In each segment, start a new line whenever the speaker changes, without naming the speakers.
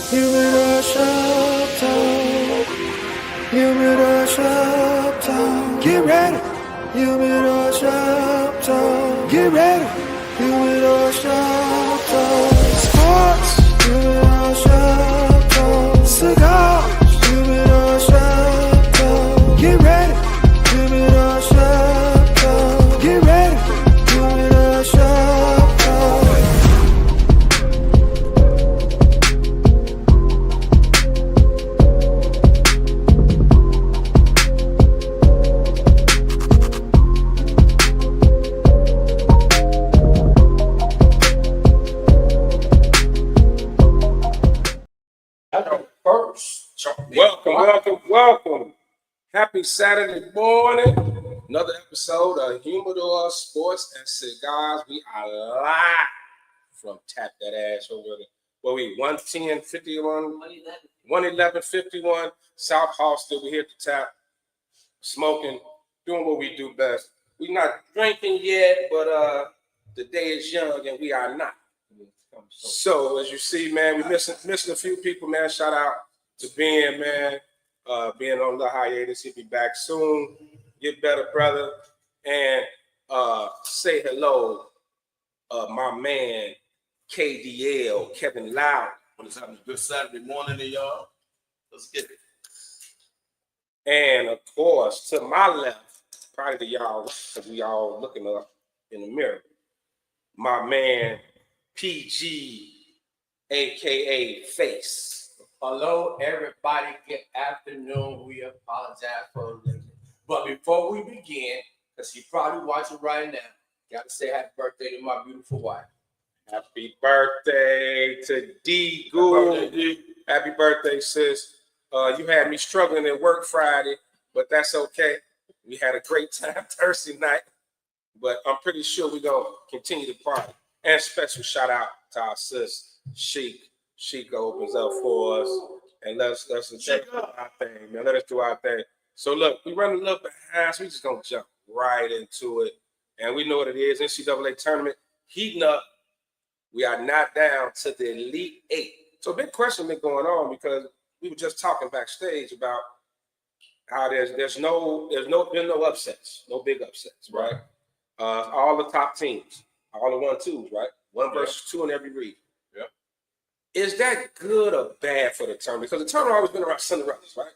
Humidor shop, Humidor shop, get ready. Humidor shop, get ready. Humidor shop, sports. Humidor shop, cigars. Humidor shop, get ready. Humidor shop, get ready. Humidor shop.
Welcome. Happy Saturday morning. Another episode of Humidor Sports and Cigars. We are live from Tap That Ass over there. 11151 South Halsted. We're here to tap, smoking, doing what we do best. We're not drinking yet, but the day is young and we are not. So as you see, man, we're missing a few people, man. Shout out to Ben, man. Being on the hiatus, he'll be back soon. Get better, brother. And say hello, my man, KDL, Kevin Loud.
What is happening? Good Saturday morning to y'all. Let's get it.
And of course, to my left, probably to y'all, because we all looking up in the mirror, my man, PG, aka Face.
Hello, everybody. Good afternoon. We apologize for the but before we begin, because she's probably watching right now, gotta say happy birthday to my beautiful wife.
Happy birthday to D Gould. Happy birthday, sis. You had me struggling at work Friday, but that's okay. We had a great time Thursday night, but I'm pretty sure we're gonna continue to party. And special shout out to our sis, Sheik. Sheik opens up for us, and let's do our thing, man. Let us do our thing. So look, we run a little bit behind, so we just gonna jump right into it. And we know what it is. NCAA tournament heating up. We are not down to the Elite Eight. So a big question been going on because we were just talking backstage about how there's no upsets, no big upsets, right? All the top teams, all the 1-2s, right? One versus two in every region. Is that good or bad for the tournament? Because the tournament always been about Cinderellas, right?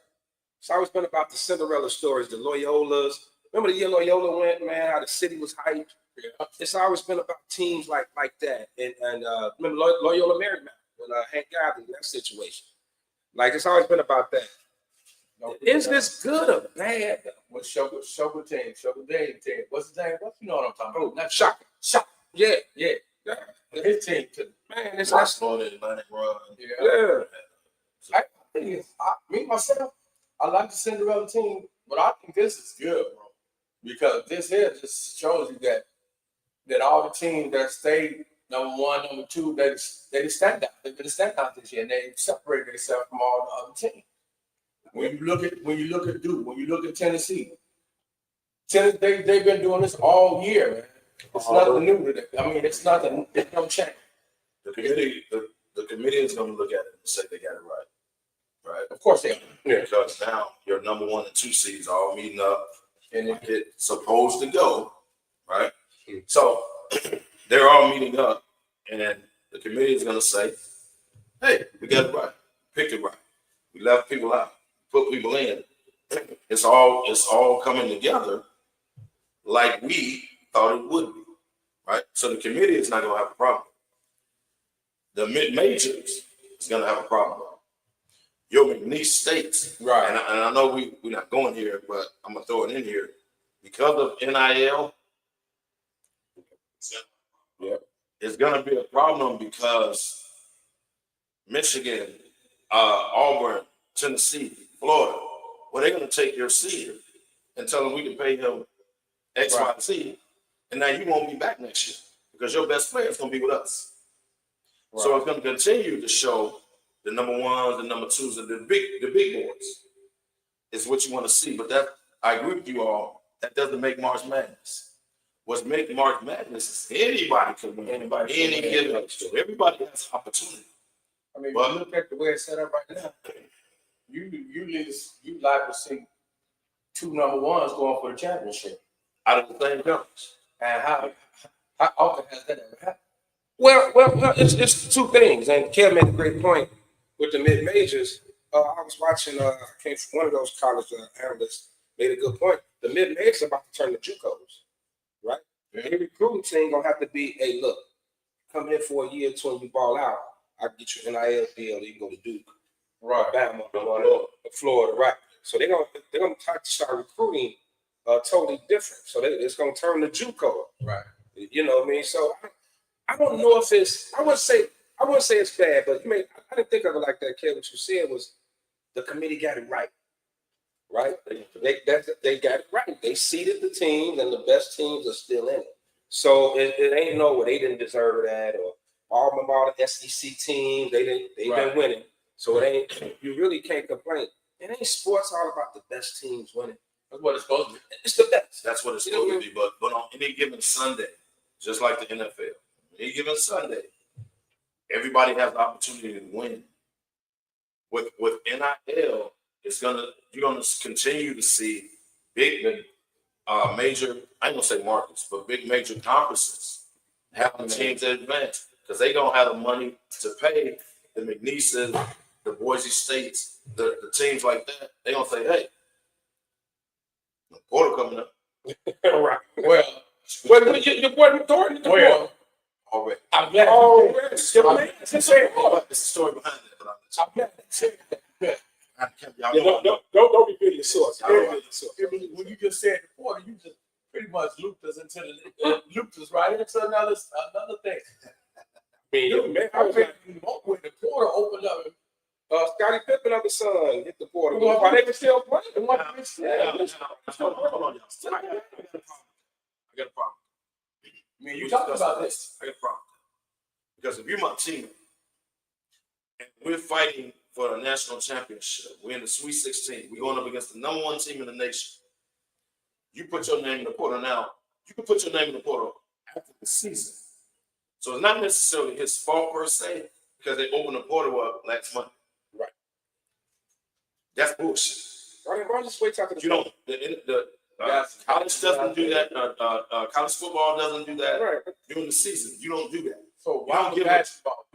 It's always been about the Cinderella stories, the Loyolas. Remember the year Loyola went, man, how the city was hyped? Yeah. It's always been about teams like that. And remember Loyola Marymount when Hank Gathers in that situation. Like, it's always been about that. Is this good or bad?
What's Sugar team? What's his name? You know what I'm talking about? Not
Shaka. Yeah.
His team too.
Man, it's not
on the Atlantic run.
Yeah.
I think me myself, I like the Cinderella team, but I think this is good, bro. Because this here just shows you that all the teams that stayed number one, number two, they stand out. They've been stand out this year, and they separate themselves from all the other teams. When you look at Duke, when you look at Tennessee, they've been doing this all year, man. It's nothing new to them. I mean, it's no change.
The committee is going to look at it and say they got it right.
Of course they are.
Yeah. Because now your number 1 and 2 seeds are all meeting up, and it's supposed to go, right? So they're all meeting up, and then the committee is going to say, "Hey, we got it right. Picked it right. We left people out, put people in. It's all coming together like we thought it would be, right? So the committee is not going to have a problem. The mid-majors is going to have a problem. Your McNeese states,
right?
And I know we're not going here, but I'm going to throw it in here. Because of NIL, it's going to be a problem because Michigan, Auburn, Tennessee, Florida, well, they're going to take your seed and tell them we can pay him X, Y, and Z. And now you won't be back next year because your best player is going to be with us. Right. So it's going to continue to show the number 1s, the number 2s, and the big boys is what you want to see. But that, I agree with you all, that doesn't make March Madness. What's making March Madness is anybody can win. Everybody has opportunity.
I I mean,
But-
if you look at the way it's set up right now, you like to see 2 number ones going for the championship.
Out of the same conference.
And how often has that ever happened?
Well, it's two things, and Kev made a great point with the mid majors. I was watching. I came from one of those college analysts made a good point. The mid majors about to turn to JUCOs, right?
Yeah.
Any recruiting team gonna have to be, hey, look, come here for a year until you ball out. I can get you an NIL deal. You can go to Duke,
Right.
Alabama, Florida, right? So they're gonna have to start recruiting totally different. So it's gonna turn to JUCO,
Right.
you know what I mean? So I don't know if it's. I wouldn't say it's bad, but I didn't think of it like that, Kev. What you said was the committee got it right. Right? They got it right. They seeded the teams, and the best teams are still in it. So it ain't no they didn't deserve that, or all the SEC teams they've been winning. So it ain't. You really can't complain. It ain't sports all about the best teams winning.
That's what it's supposed to be.
It's the best.
That's what it's supposed to be. But on any given Sunday, just like the NFL, any given Sunday, everybody has the opportunity to win. With NIL, you're gonna continue to see big major, I ain't gonna say markets, but big major conferences having teams advance because they don't have the money to pay the McNeeses, the Boise States, the teams like that. They gonna say, hey, the Porter coming up.
Right.
Well,
Your boy Thornton.
well,
Already.
I'm glad.
Oh,
It's a story behind that, but
I'm glad you said that.
Don't reveal your source.
When you just said the Porter, you just pretty much looped us right into another thing.
I was like,
When the Porter opened up,
Scottie Pippen of the Sun hit the border.
Well,
Why they were still playing?
Hold on, y'all. I got a problem.
I mean, you talked about this.
I got a problem. Because if you're my team and we're fighting for a national championship, we're in the Sweet 16, we're going up against the number one team in the nation. You put your name in the portal now. You can put your name in the portal after the season. So it's not necessarily his fault per se because they opened the portal up last month.
Right.
That's bullshit.
Why just wait till after the
You don't. College doesn't do that. College football doesn't do that
right.
during the season. You don't do that.
So
You
why
don't
would
give
basketball?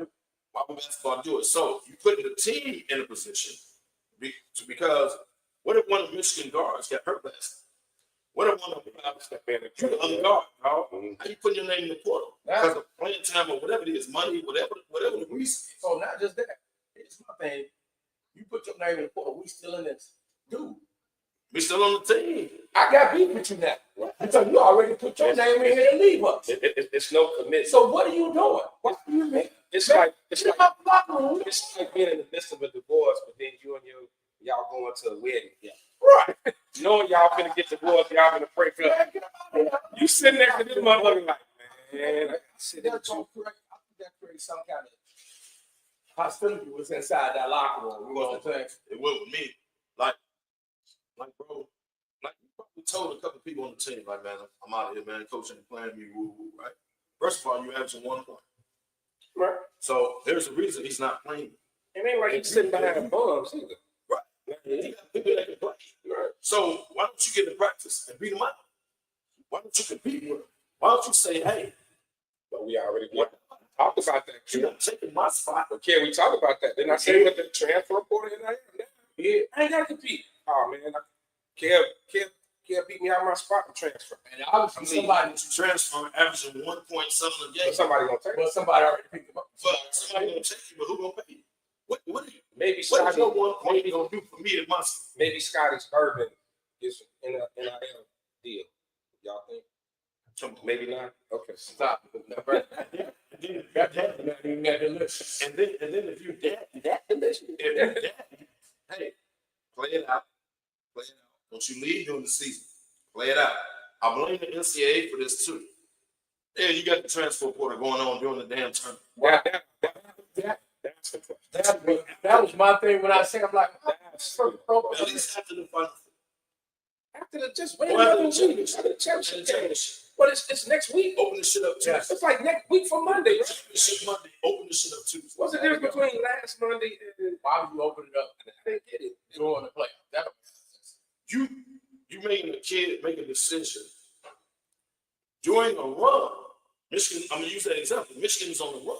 Why would basketball do it? So you put the team in a position because what if one of Michigan guards got hurt last? What if one of you're the other guard? How you putting your name in the portal? Because of playing time or whatever it is, money, whatever the reason is.
So not just that. It's my thing. You put your name in the portal. We still in this, dude.
We still on the team.
I got beef with you now. Because you already put your name in here to leave us.
It's no commitment.
So what are you doing? What do you mean?
It's like
my locker room.
it's like being in the midst of a divorce, but then you and y'all going to a wedding. Yeah.
Right.
Knowing y'all finna get divorced, y'all finna break up. You sitting next to this motherfucker like, man, I sit there with you.
I think that creates some kind of hostility was inside that locker room. You know what I'm saying?
It was with me. Like, bro, like you probably told a couple people on the team, like, man, I'm out of here, man. Coach ain't playing me, woo, right? First of all, you averaging 1 point.
Right.
So there's a reason he's not playing.
It ain't like he's sitting behind bums either.
Right. He got people that can play. Right. So why don't you get in practice and beat him out? Why don't you compete with him? Why don't you say, hey,
But we already talked about that.
you're not taking my spot?
Okay, we talked about that. Didn't I say with the transfer portal in there? Yeah, I ain't gotta compete. Oh man, Kev beat me out of my spot to transfer.
And obviously somebody
to transfer averaging 1.7 a game.
But somebody gonna take it.
but somebody already picked him up.
But somebody gonna take you, but who gonna pay you? What are you?
Maybe
What is
Scotty,
your 1 point gonna do for me at my school?
maybe Scotty's Urban gets an NIL deal. Y'all think? Maybe not. Okay.
Stop. That's not even that delicious.
And then if you that delicious, if you that, hey, play it out. Play it out. Don't you leave during the season. Play it out. I blame the NCAA for this too. Yeah, you got the transfer portal going on during the damn tournament.
That's the question.
That was my thing when I said, I'm like,
At least after the final.
After the just
Well,
wait
after
another
the
week. After the championship. But it's next week.
Open the shit up Tuesday.
It's like next week for Monday. Right?
Open the shit Monday. Open the shit up Tuesday.
What's the difference between last Monday and
Why would you open it up
I didn't get it?
during the playoff? That don't make sense.
You making a kid make a decision during a run? Michigan, I'm gonna use that example. Michigan is on the run.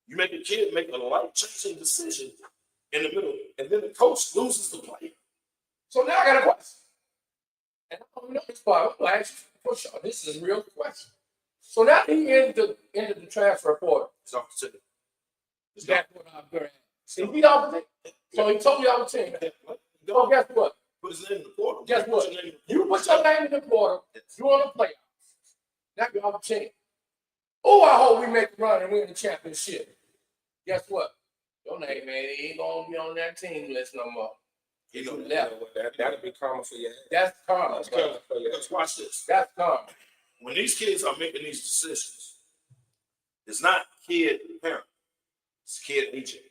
You make a kid make a life-changing decision in the middle, and then the coach loses the play.
So now I got a question. And I don't know this part. I'm gonna ask you for sure. This is a real question. So now he entered the transfer portal.
It's off the ticket.
That's what I'm going to ask. He beat off the team. So he told me I was team. So guess what?
Put his name in the portal.
Guess
Put
what?
your name in the
You
portal.
put your name in the portal. You on the playoffs. Now you're off the team. Oh, I hope we make a run and win the championship. Guess what? Your name, man, he ain't gonna be on that team list no more.
You know
Left.
That'll be karma for you.
That's karma.
That's
brother.
karma for you.
Because watch this.
That's karma.
When these kids are making these decisions, it's not kid parent, it's kid agent.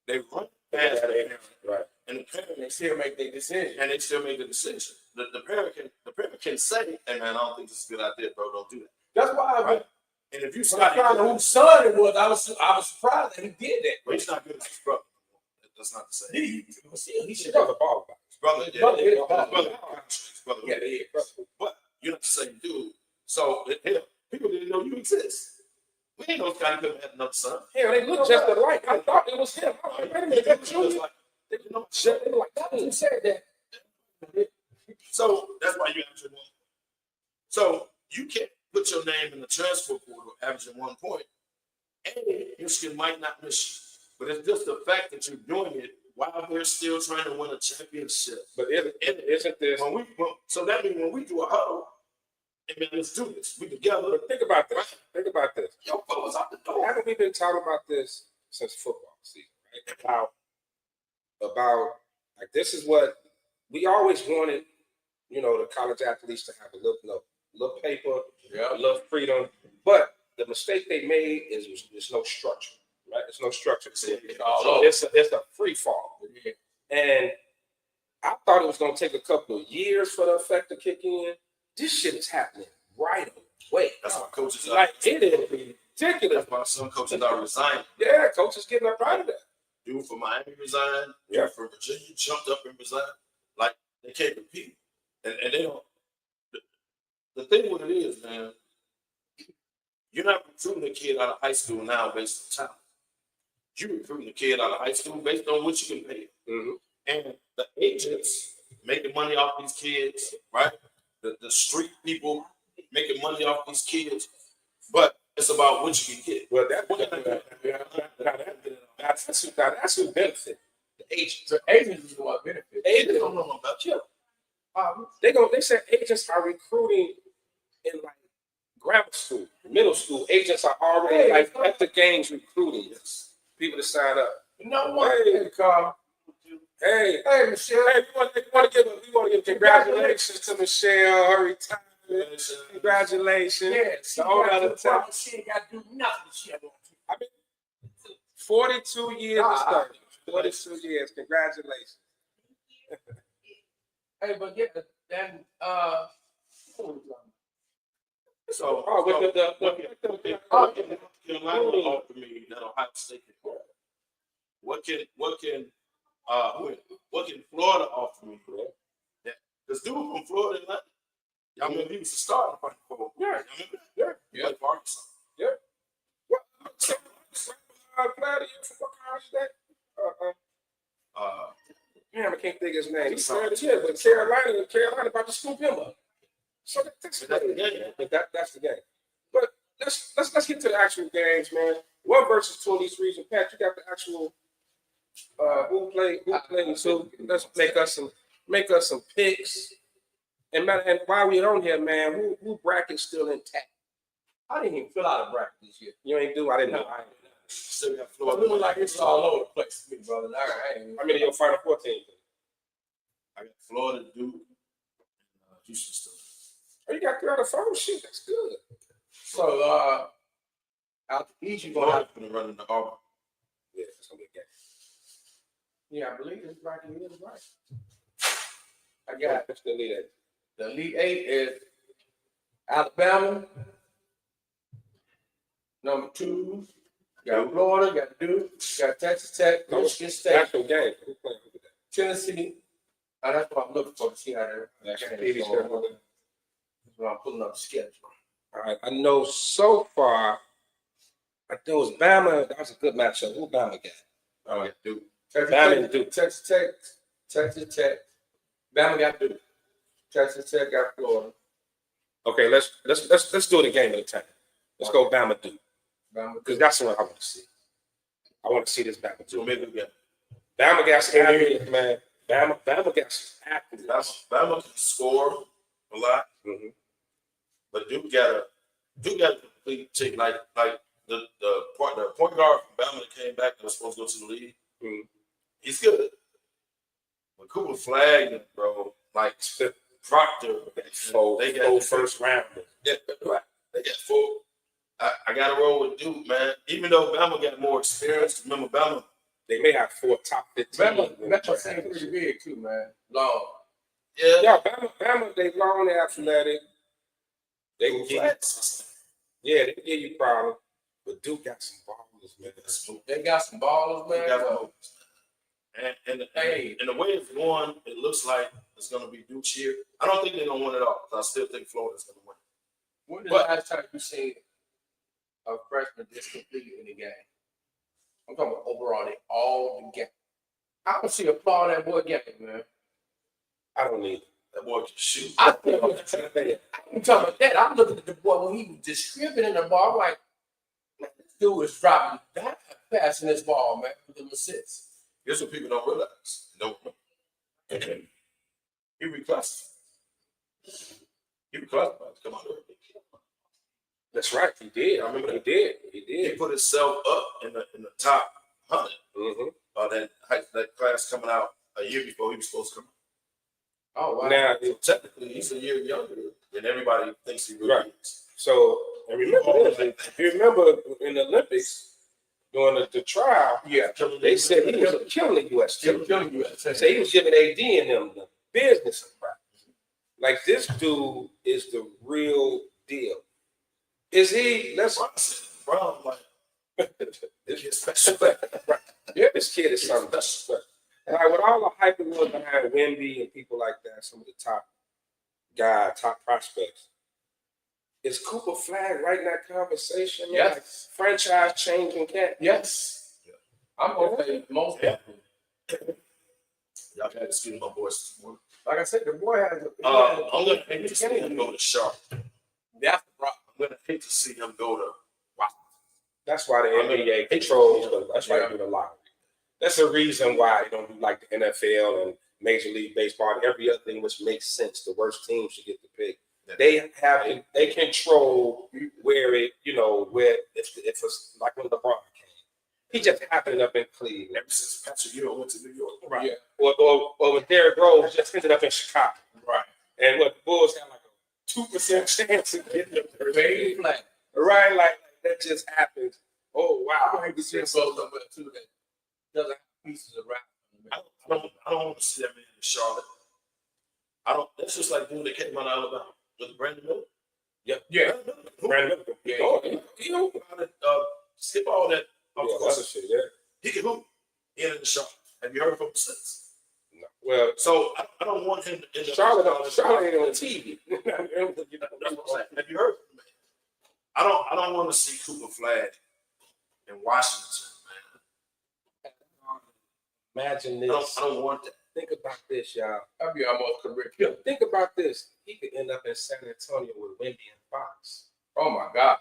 They run past the parent,
Right.
and the parent
They still make their decision.
and they still make the decision. The parent can say, "Hey man, I don't think this is a good idea, bro. Don't do that."
That's why I
Right? And if you
when I
Scotty,
found out whose son it was, I was surprised that he did that.
but he's not good as his brother. That's not the same.
He
She
should
does a ball about
His brother,
His
yeah,
brother is
his
a
brother,
baller.
his brother,
Yeah, they is.
But you're not the same dude. So hell, people didn't know you exist. We ain't know Scotty could have had another son.
Hell, they look just alike. I thought it was him. I was like, wait a minute, that's Junior.
They didn't know.
Shit, they were like,
That was who said that.
So that's why you averaging 1. So you can't put your name in the transfer portal averaging 1 point. And Michigan might not miss you. But it's just the fact that you're doing it while they're still trying to win a championship.
But isn't this?
So that means when we do a huddle, hey man, let's do this. We together.
But think about this. Think about this.
Yo, fellas out the door.
Haven't we been talking about this since football season? Right? About like this is what we always wanted. You know, the college athletes to have a little paper, a little freedom. But the mistake they made is there's no structure. Right? There's no structure. It's a free fall. And I thought it was going to take a couple of years for the effect to kick in. This shit is happening right away.
That's why coaches are
Like it is ridiculous.
That's why some coaches are resigning.
Yeah, coaches getting up out of there.
Dude from Miami resigned.
Yeah.
Dude from Virginia jumped up and resigned. Like they can't compete. And they don't. The thing with it is, man, you're not recruiting a kid out of high school now based on talent. You're recruiting a kid out of high school based on what you can pay.
Mm-hmm.
And the agents making money off these kids, right? The street people making money off these kids, but it's about what you can get.
Well, that's who benefit. The agents.
The agents is what benefit.
Agents
don't know about you.
They said agents are recruiting in like grammar school, middle school. Agents are already like at the games recruiting people to sign up.
No one. Hey, Carl.
Hey,
Michelle.
Hey, we want to give congratulations to Michelle, her retirement. Congratulations.
Yeah, she ain't got to do nothing. She ain't
I mean, 42 years to start. 42 years. Congratulations.
Hey, but yeah, then
So,
with
what can Carolina offer me that Ohio State can offer? What can Florida offer me for that? Because dude from Florida, y'all remember he was a starter for
Yeah.
Y'all remember that?
Yeah.
Like for Arkansas.
Yeah. What? Player from what college is that? Damn, I can't think of his name. He's started here, but Carolina about to scoop him up. So that's the game. That's the game. But let's get to the actual games, man. 1 versus 2 of these regions. Pat, you got the actual who played. So let's make us some picks. And while we're on here, man, who bracket's still intact?
I didn't even fill out a bracket this year.
You ain't do. I didn't know.
Still got
It
Florida.
looked like it's all over the place to me, brother.
I mean, your Final Four team.
I got Florida, Duke, and Houston still.
Oh, you got 3 out of 4. Shit, that's good.
So, out the East, you're going to have
Florida's gonna run into Auburn.
Yeah, it's gonna be a game.
Yeah, I believe this bracket is right. I got
Let's delete it.
the Elite 8 is Alabama. Number 2, got Florida, got Duke, got Texas Tech, Michigan State,
National game. Who playing with that?
Tennessee. And that's what I'm looking for to see how that game is going. That's what I'm pulling up the schedule.
All right. I know so far, I think it was Bama. That was a good matchup. Who Bama got?
All right, Duke.
Bama and Duke.
Texas Tech. Bama got Duke. Texas Tech got Florida.
Okay, let's do it a game at a time. Let's go Bama Duke. Because that's what I want to see. I want to see this Bama Duke. Bama got some athletes, man. Bama got some athletes.
Bama can score a lot, but Duke got a complete team. Like the point guard from Bama that came back that was supposed to go to the league. He's good. But Cooper Flag, bro, like Proctor, they got
first round.
Yeah, right. They got 4. I got to roll with Duke, man. Even though Bama got more experience, remember Bama,
they may have 4 top 15.
Bama seems pretty big too, man. Long.
Yeah, Bama, they long, they athletic. They can give you, they can give you problems. But Duke got some ballers, man.
They got some ballers, man.
And the way it's going, it looks like it's going to be Duke's year. I don't think they're going to win it all. I still think Florida's going to win.
When is the last time you seen a freshman just completely in the game? I'm talking about overall, they all the game. I don't see a flaw in that boy game, man.
I don't need it.
That boy can shoot.
I'm talking about that. I'm looking at the boy when he was distributing the ball. I'm like, man, this dude is dropping that passing this ball, man, with them assists.
Here's what people don't realize. He reclassified. He reclassified to come out early.
That's right. He did. I remember he did.
He put himself up in the top 100. That class coming out a year before he was supposed to come out.
Oh, wow.
Now,
technically, he's a year younger than everybody thinks he really is.
So, and remember in the Olympics, during the trial, they said he was killing the U.S. team. They say he was giving AD and them the business of practice. Like, this dude is the real deal. Is he? That's what I said. Bro, like, this kid's special. Right. Yeah, this kid is something special. And like, with all the hype it was behind Wemby and people like that, some of the top prospects, is Cooper Flag right in that conversation?
Yes.
Like, franchise changing cat?
Yes. Yeah. I'm going to say most definitely.
Y'all had to see my voice this morning.
Like I said, the boy has a.
I'm going to hate to see him go to Charlotte.
That's the problem.
I'm going to hate to see him go to Washington.
That's why the NBA controls. That's why they do the lottery. That's the reason why they don't do like the NFL and Major League Baseball and every other thing, which makes sense. The worst team should get the pick. They control where it, where if it's like when LeBron came, he just happened up in Cleveland.
Ever since Patrick Ewing went to New York,
right? Yeah. Or when Derrick Rose just ended up in Chicago, right? And what the Bulls had like a 2% chance of getting the baby flag, right? Like that just happens. Oh wow!
I hate to see him go somewhere too that doesn't have pieces of rap.
I don't want to see that man in Charlotte. That's just like dude that came out of Alabama with Brandon Miller.
Yeah. Brandon Miller.
Skip all that.
Other shit. Yeah.
He can hoop. He in the Charlotte. Have you heard from him since?
No. Well,
so I don't want him to end up
Charlotte ain't on TV.
That's what I'm saying. Have you heard from him? I don't want to see Cooper Flag in Washington, man.
Imagine this.
I don't want that.
Think about this, y'all.
That'd be almost career killer.
Think about this. He could end up in San Antonio with Wemby and Fox.
Oh my God.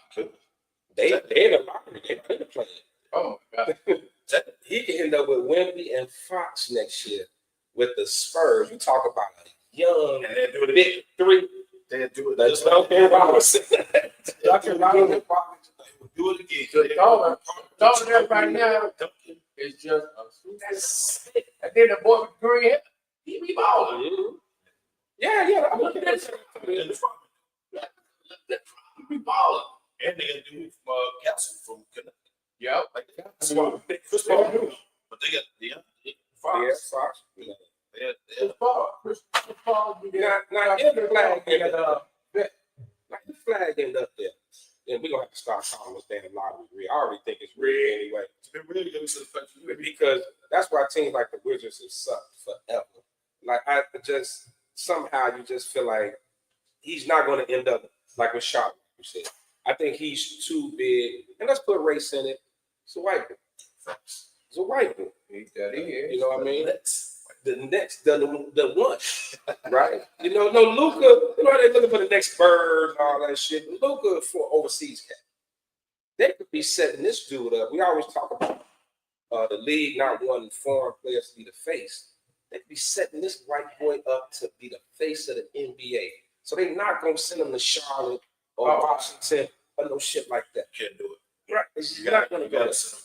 They in the lottery. They in the play.
Oh my God.
He could end up with Wemby and Fox next year with the Spurs. You talk about a young
and they do it
big three.
They do it.
That's what I'm Robinson.
Do it again.
Talking right now is just a and then the boy with green hair, he be balling.
Mm-hmm. Yeah. I'm looking at it.
In the front. He be balling. And they got to do Castle from Connecticut.
Yep.
Like that's what Chris Paul do. But they got Fox.
Fox.
Chris Paul. Chris Paul.
Not in the flag. because that's why teams like the Wizards have sucked forever. Like I just somehow you just feel like he's not going to end up like with Charlotte. You said, I think he's too big, and let's put race in it. It's a white boy. It's a white boy. You know what I mean? The next, the one, right? You know, no Luca. You know they're looking for the next bird and all that shit. Luca for overseas cat. They could be setting this dude up. We always talk about the league not wanting foreign players to be the face. They could be setting this white boy up to be the face of the NBA. So they're not gonna send him to Charlotte or Washington or no shit like that.
Can't do it.
Right. It's not gonna go.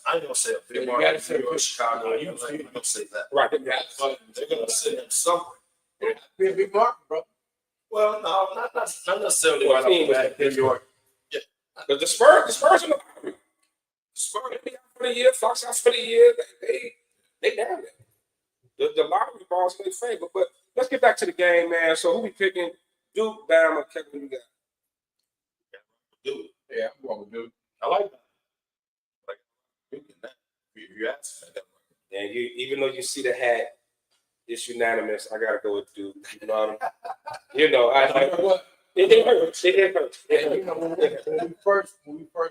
I ain't gonna say a big market, New York, Chicago. I'm gonna say that.
Right.
But they're gonna send him somewhere.
Be a big market, bro.
Well, no, not necessarily right off the bat. New York. Yeah.
But the Spurs in the lottery. The Spurs they out for the year, Fox out for the year. They down there. The lottery balls in their favor. But let's get back to the game, man. So who we picking? Duke, Bama, Kevin, you got?
Duke.
Yeah, I'm going with Duke.
I like that. If you ask,
and even though you see the hat, it's unanimous. I gotta go with Duke. You know, it hurts. It hurts.
And you know, when we first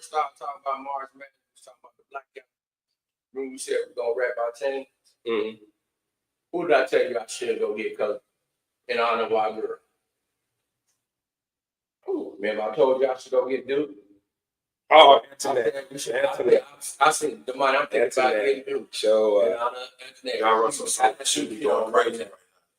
started talking about March Madness, we was talking about the black guy. When we said we're gonna rap our team, who did I tell you I should go get? Cause in honor of our girl. Remember I told you I should go get Duke.
Oh,
Anthony. I seen the money. I'm thinking about getting Duke.
So,
John Russell should be going crazy.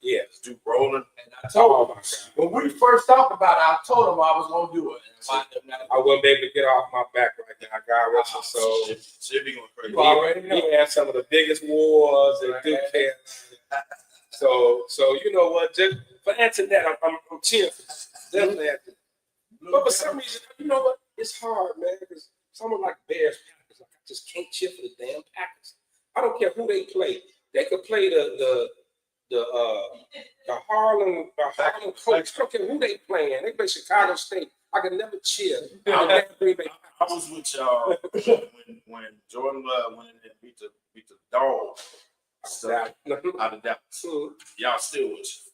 Yeah,
Duke rolling.
And I told him when we first talked about it, I told him I was gonna do it.
I wouldn't be able to get off my back right now. God Russell. So
Should be going crazy.
You already know.
He had some of the biggest wars that Duke had. So you know what? Just for Antoinette, I'm cheering for definitely Antoinette. But for some reason, you know what? It's hard, man, because someone like Bears, Packers, like, I just can't cheer for the damn Packers. I don't care who they play. They could play the Harlem Coach. I don't care who they playing. They play Chicago State. I could never cheer.
I was with y'all when Jordan Love went in and beat the dog out of Dallas. Y'all still with you.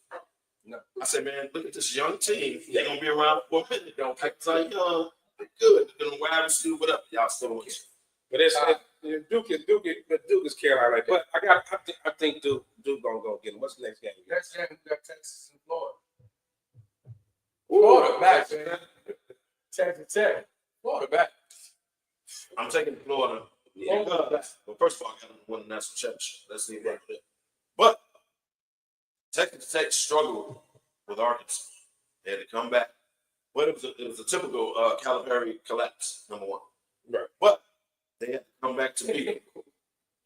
No. I said, man, look at this young team. They're gonna be around for a minute. Don't act like young. They're good. They're gonna wide receive whatever. Y'all still with you.
But it's Duke is Carolina. But I think Duke gonna go get him. What's the next game?
Next game we got Texas and Florida. Florida back, man. Texas Tech. Florida back.
I'm taking Florida. Yeah. Well, first of all, I got to win the national championship. Let's leave that there. But Texas Tech struggled with Arkansas. They had to come back. But it was a typical Calipari collapse, number one.
Right.
But they had to come back to beat them.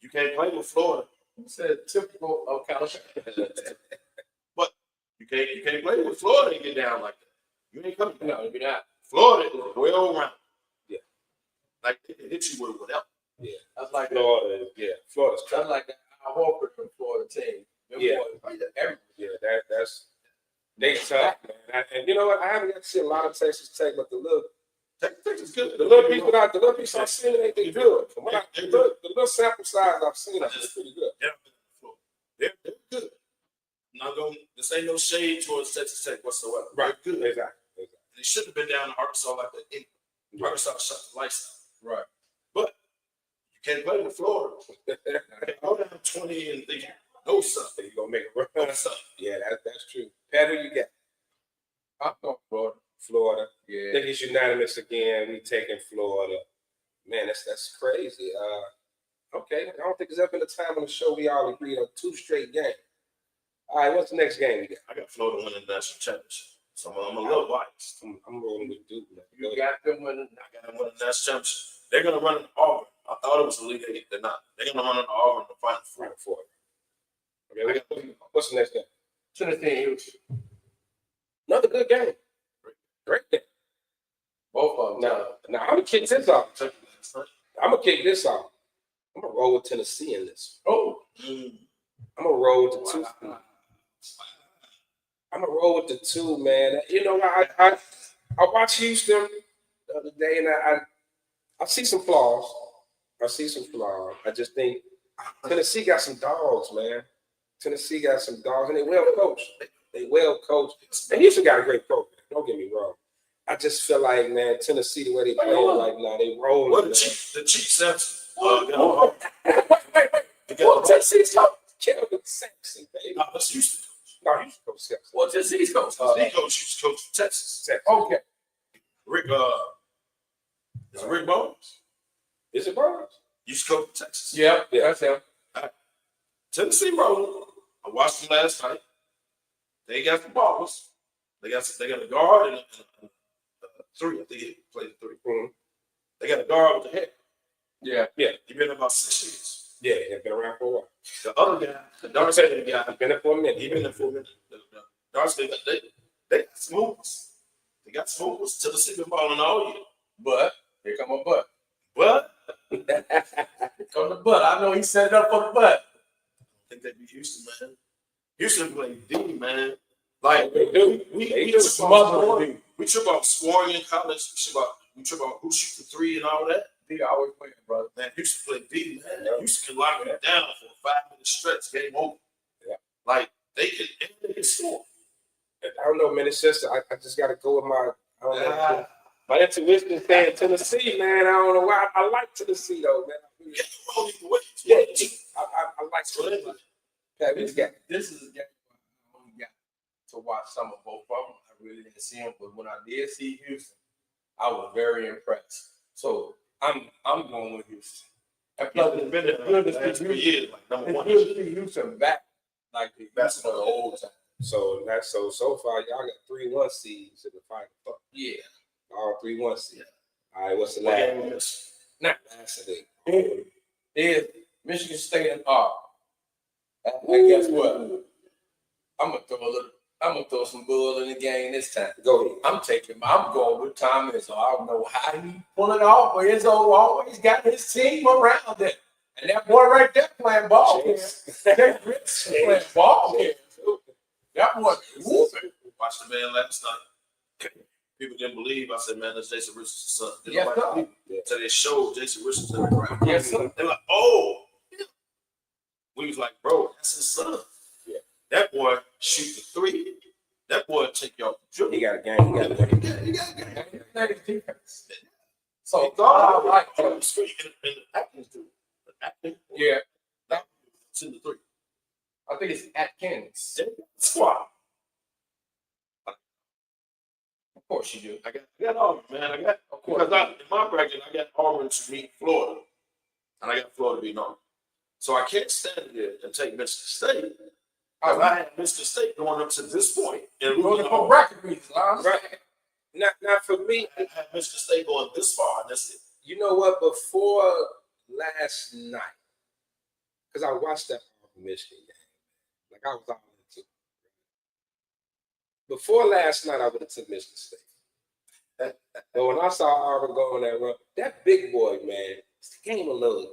You can't play with Florida.
You said typical of Calipari.
But you can't play with Florida and get down like that. You ain't coming.
No, you're not.
Florida is well rounded.
Yeah.
Like they can hit you with whatever.
Yeah.
That's like
Florida. Yeah. Florida's
that's like that. I hope it's from Florida team.
Yeah. That's they tough, man. And you know what? I haven't got to see a lot of Texas Tech, but the little
Texas is good.
The little piece I've seen, they good. From what the little sample size I've seen, it's pretty good.
Yeah, they're good. Not going. This ain't no shade towards Texas Tech whatsoever.
Right.
They're good.
Exactly.
They should have been down to Arkansas like that. Arkansas shut the lights out.
Right.
But you can't play with Florida. Go down 20 and think no something.
You're gonna make a run.
No something.
Yeah, that's true. Pat, who you got?
I'm going Florida.
Florida.
Yeah.
I think it's unanimous again. We taking Florida. Man, that's crazy. Okay. I don't think there's ever been a time on the show we all agreed on 2 straight games. All right, what's the next game you got?
I got Florida winning the national championship. So I'm a little biased.
I'm rolling with Duke.
You got them winning.
I got them winning the national championship. They're gonna run an Auburn. I thought it was a Elite 8. They're not. They're gonna run an Auburn to Final Four.
Okay, what's the next game?
Tennessee.
Another good game. Great game.
Both of them.
Now I'm gonna kick this off. I'm gonna roll with Tennessee in this.
Oh.
I'm gonna roll with the 2. I'm gonna roll with the 2, man. You know, I watched Houston the other day, and I see some flaws. I see some flaws. I just think Tennessee got some dogs, man. Tennessee got some dogs, and they well coached. They well coached. And Houston got a great program. Don't get me wrong. I just feel like, man, Tennessee, the way they play right now, they rolling.
Well, the Chiefs Sampson.
Well, Tennessee's coach, Kelvin Sampson, baby.
No, that's Houston.
No, Houston coach Sampson.
Well, Tennessee's coach.
He used to coach Texas.
Okay.
Rick, is it Rick Bones?
Is it Burns?
Used to coach Texas.
Yeah, that's him.
Tennessee rolling. I watched them last night. They got some ballers. They got a guard and a three. I think he played a three.
Mm-hmm.
They got a guard with the head.
Yeah.
He been there about 6 years.
Yeah, they've been around for a while.
The other guy, the dark-skinned guy,
I've been there for a minute.
he been there for a minute. The dark-skinned guy, they got smooths. They got smooths. Tennessee been balling all year.
But here come a butt.
But
Here come the butt. I know he set it up for the butt.
I think they beat Houston, man. Houston played D, man. Like
They do.
we
They
trip
do.
off scoring. We trip off scoring in college. We trip off who shoots the three and all that.
He always playing, brother.
Man, Houston play D, man. Houston can lock it down for a 5-minute stretch. Game over.
Yeah.
Like they can score.
I don't know, man. It's just I just got to go with my. I don't know. My intuition is saying Tennessee, man. I don't know why. I like Tennessee though, man.
Yeah, wrong either way.
Yeah, I like Tennessee. Pat, we got
This is a game I only got to watch some of both of them. I really didn't see them, but when I did see Houston, I was very impressed. So I'm going with Houston. And plus,
It's been there the last 3 years, like number
it's
one.
good to see Houston back like the best of the old time.
so far. Y'all got 3-1 seeds in the final four.
Yeah.
All 3-1 seeds. All right, what's the
What
last?
game we miss?
Not last today.
Is Michigan State and R. And guess what? I'm gonna throw some bull in the game this time.
Go ahead.
I'm going with Tom Izzo. I don't know how he pull it off, but Izzo always got his team around it. And that boy right there playing ball here. That Rich playing ball here. That boy moving.
Watched the man last night. People didn't believe. I said, man, that's Jason Richardson's son.
Yes, sir.
So they showed Jason Richardson in the crowd.
Yes, sir.
They're like, oh. Yeah. We was like, bro, that's his son.
Yeah.
That boy shoot the three. That boy take y'all the dribble.
He got a game. He got a game.
He got a game.
And he played his defense. So
He guarded
I like
on
that.
the street and the Atkins do. The Atkins,
Yeah.
it's in the three.
I think it's Atkins.
Squad.
Of course you do.
I got Auburn, man.
Of course.
Because in my bracket, I got Auburn to meet Florida. And I got Florida beating Auburn. So I can't stand here and take Mississippi State. Because I had Mississippi State going up to this point. And
We're going for bracket reasons. I understand.
Not for me.
I had Mississippi State going this far, and that's it.
You know what? Before last night, because I watched that Michigan game, like I was all into it. Before last night, I would have took Michigan State. But when I saw Auburn go on that run, that big boy, man, it's the game a little.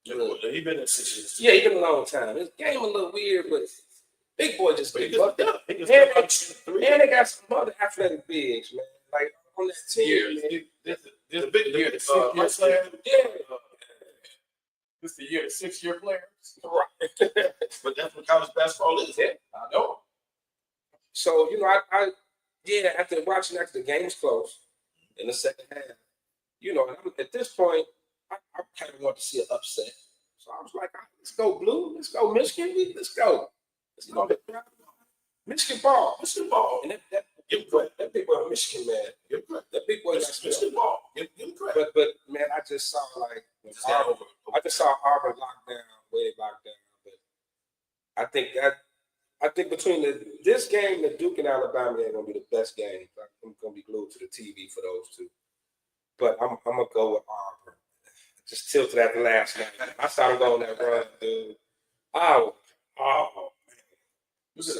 He been there 6 years.
Yeah, he been a long time. His game a little weird, but big boy just
But he
big.
gets it done. He gets
And
it done. Shoot three.
they got some other athletic bigs, man. Like on that team, man.
The big
year,
dude,
the
high school.
Yeah.
This is the year, the 6-year players.
Right.
But that's what college basketball is.
Yeah.
I know.
So, after watching the game's close in the second half, and at this point, I kind of want to see an upset. So I was like, let's go blue, let's go Michigan, let's go. Let's go. Michigan ball. And that big boy Michigan, man. That big boy got
Michigan ball. Give him credit.
But man, I just saw I just saw Auburn way locked down. But I think between this game, the Duke and Alabama, they're gonna be the best game. I'm gonna be glued to the TV for those two. But I'm gonna go with Auburn. Just tilted at the last night. I saw them go on that run, dude. Oh man.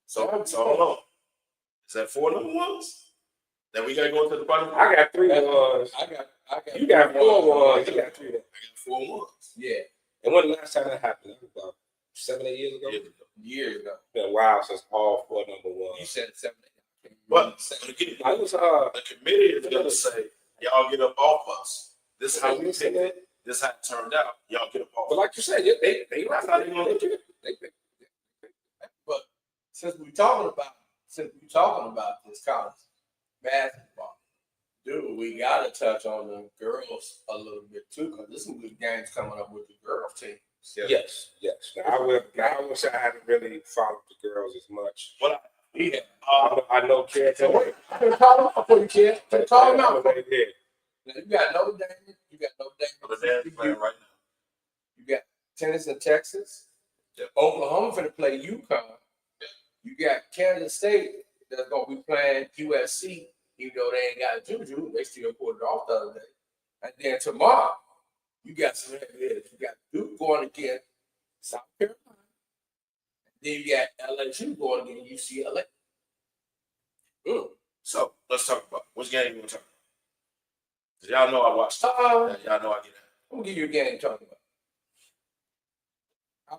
So hold on. Is that 4 number ones? Then we gotta go into the bottom.
I got 3 ones.
I got.
You got 4 ones. You got 3 ones.
I got 4 ones.
Yeah.
And when the last time that happened? That was about 7, 8 years ago.
Years ago.
It's been a while since all 4 number
You
ones.
said 7.
But again,
I was
the committee is gonna say, y'all get up off us. This is how we pick it. this how it turned out. Y'all get a ball.
But like you said, they
That's how they gonna look at it.
But since we talking about this college basketball, dude, we gotta touch on the girls a little bit too, because there's some good games coming up with the girls team.
Yes. Now, I wish I hadn't really followed the girls as much.
Well,
Yeah.
I know kids.
So wait, I'm gonna call them out for you, kid. I'm gonna call them out.
Yeah.
Now, you got Notre Dame.
they're playing right now.
You got Tennessee and Texas.
Yep.
Oklahoma finna play UConn.
Yep.
You got Kansas State that's gonna be playing USC, even though they ain't got Juju, they still pulled it off the other day. And then tomorrow, you got some heavy hitters. You got Duke going against South Carolina. Then you got LSU going against UCLA.
So let's talk about which game you want to talk about. 'Cause y'all know I watched it. Y'all know I get it.
I'm gonna give you a game to talk about. I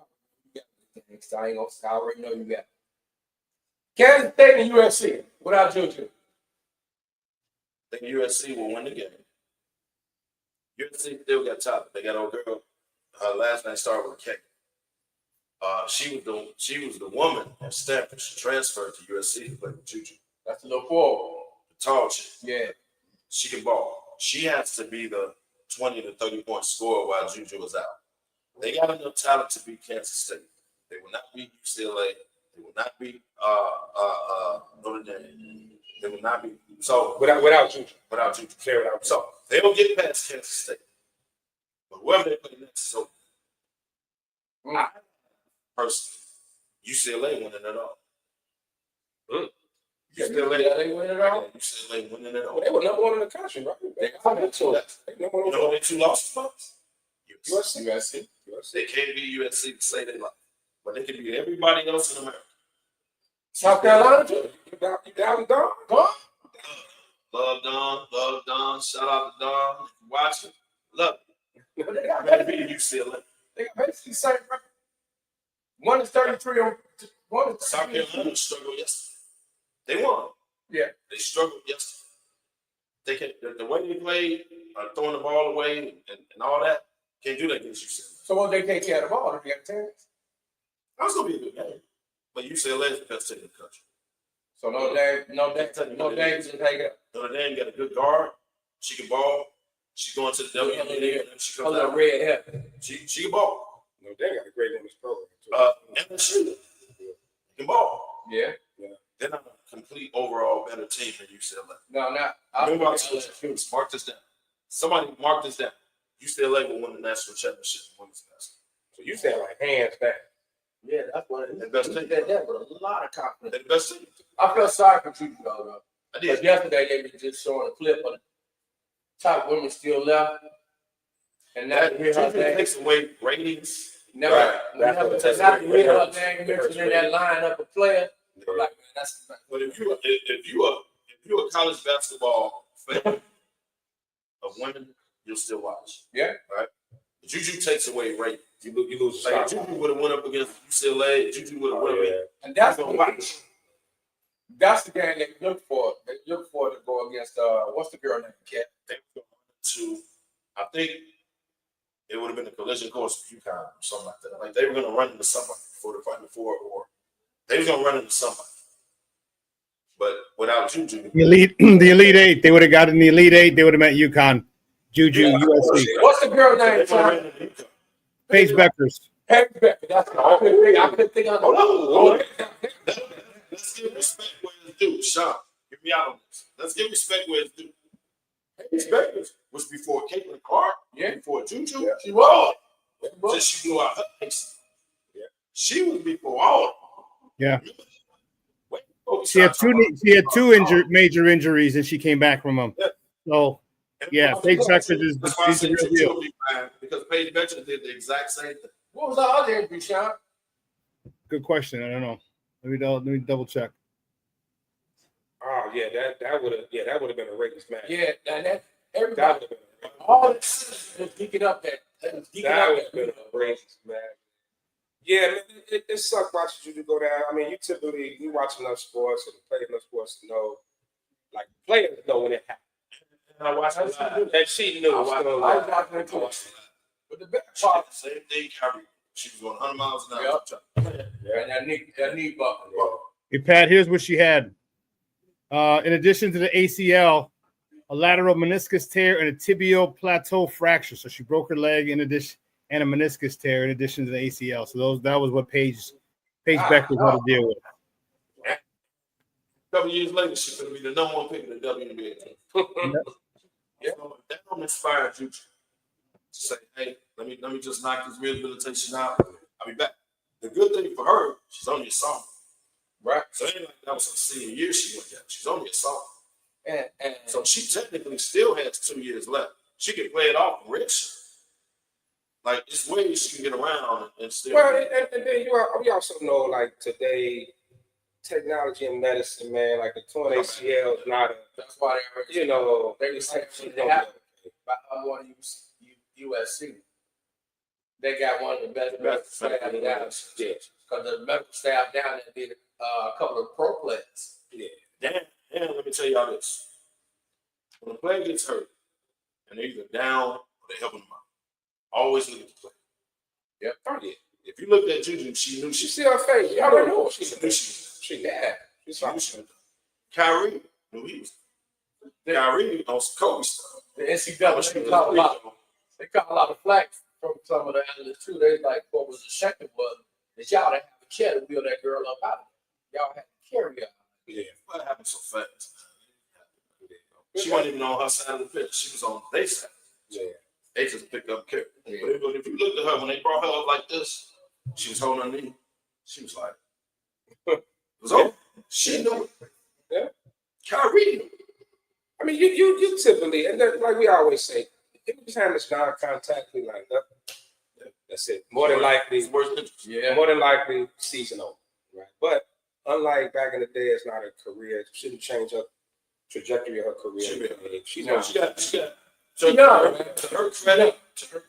already know you got Kansas State and USC without Juju.
I think USC will win the game. USC still got talent. They got old girl. Her last name started with a K. She was the woman at Stanford. She transferred to USC to play with Juju.
That's a little forward.
The tall chick.
Yeah.
She can ball. She has to be the 20 to 30 point scorer while Juju is out. They got enough talent to beat Kansas State. They will not beat UCLA. They will not beat Notre Dame. They will not beat
Without Juju.
So they'll get past Kansas State. But whoever they play next is over. I personally, UCLA winning it all.
UCLA winning it all?
UCLA winning it all.
They were number one in the country, right? They number one.
You know they 2 losses from?
USC.
They can't beat USC to say they lost. But they can beat everybody else in America.
South Carolina too.
You down Don?
Love Don. Shout out to Don. Watching. Love it.
But they got
Better beat UCLA.
They got basically the same record. One is 33 on one is
South Carolina struggled yesterday. They won.
Yeah.
They struggled yesterday. They can the way they play, throwing the ball away and all that, can't do that against UCLA.
So what they take care of the ball if you got 10?
That's gonna be a good game. But UCLA is the best team in the country.
So no Dame just take it.
Notre Dame got a good guard. She can ball. She's going to the WNBA. She comes out.
Red hair.
She can ball.
No, they got a great women's program too.
And she can ball.
Yeah.
They're not a complete overall better team than UCLA.
No, not.
Mark this down. Somebody mark this down. UCLA will win the national championship in women's basketball.
So you said like hands down.
Yeah, that's what it is.
The best team.
That with a lot of confidence.
They're the best team.
I feel sorry for Juju though.
I
Because
did.
yesterday they were just showing a clip of the top women still left. And now
That
to hear her
Juju
name,
takes away ratings.
never
Right.
hear her name mentioned in that lineup of players. Like, man, that's
But if you're a college basketball fan of women, you'll still watch.
Yeah.
Right. Juju takes away ratings.
You lose a
Like
shot.
Juju would have went up against UCLA. Juju would have went up against.
and that's
Gonna
the
watch.
that's the game they look for. They look for to go against what's the girl named Kat?
They were going to, I think it would have been a collision course with UConn or something like that. Like they were going to run into somebody before the Final Four, or they was going to run into somebody. But without Juju,
The Elite Eight. They would have gotten the Elite Eight. They would have met UConn, Juju, USC.
What's the girl
they
name?
would have ran into UConn.
Paige Beckers.
Hey, Becky. That's I couldn't think of.
Hold on. Let's give respect where it's due. Sean, get me out on this. Let's give respect where it's due. Paige Beckers was before Caitlin Clark, before Juju.
Yeah. She was.
Till she blew out her face. Yeah. She was before all of them.
Yeah.
Wait, oh,
She had two major injuries, and she came back from them.
Yeah.
So, yeah, Paige Beckers is
That's why I
she's the
said
real
Juju
deal.
will be fine, because Paige Beckers did the exact same thing.
What was the other injury, Sean?
Good question. I don't know. Let me double check.
Oh yeah, that would have been a ratings match.
Yeah, and that
That
everybody
would have been
all the was geeking up that was geeking
that
up
would have been a ratings match. Yeah, man, it sucked watching you go down. I mean, you watch enough sports and play enough sports to know, like players know when it happened.
And I watched it live.
And she knew.
I watched it
I was watching it too. But the best
She did
part,
the same thing, Kyrie. She was going 100 miles an hour.
Yep. and that knee buckle.
Hey, Pat, here's what she had. In addition to the ACL, a lateral meniscus tear and a tibial plateau fracture. So she broke her leg in addition, and a meniscus tear in addition to the ACL. So that was what Paige Becker had to deal with.
A couple years later, she's going to be the number one pick in the WNBA team. Yeah, that don't inspire you to say, hey, let me just knock this rehabilitation out. I'll be back. The good thing for her, she's only a sophomore. Right. So it ain't like that was her senior year she went down. She's only a sophomore. And so she technically still has 2 years left. She can play it off rich. Like, it's ways she can get around and still.
Well, and then we also know, like, today, technology and medicine, man, like the torn ACL is not a,
That's why
you know,
they was saying they happened by one USC. They got one of the best medical staff down there. Because the medical staff down there did a couple of pro plays.
Yeah. Damn, let me tell y'all this. When a player gets hurt and they're either down or they're helping them out, always look at the player.
Yep.
Yeah.
If you looked at Juju, she knew
She see her face. You already know she
knew
she bad. She's fine.
Kyrie knew he was. Kyrie on some Kobe stuff.
The NCAA they caught a lot of flack from some of the analysts too. They like what was the shame was that y'all didn't have a chair to wheel that girl up out of there. Y'all had to carry her.
Yeah, what happened so fast? She wasn't even on her side of the pitch. She was on their side. Yeah. They just picked up carry. Yeah. But if you looked at her when they brought her up like this, she was holding her knee. She was like, it was over. She knew it.
Yeah.
Kyrie.
I mean, you typically, and like we always say, if time is non-contact, we like that. That's it. More than likely, season over. Right. But unlike back in the day, it's not a career. It shouldn't change her trajectory of her career. She got
to her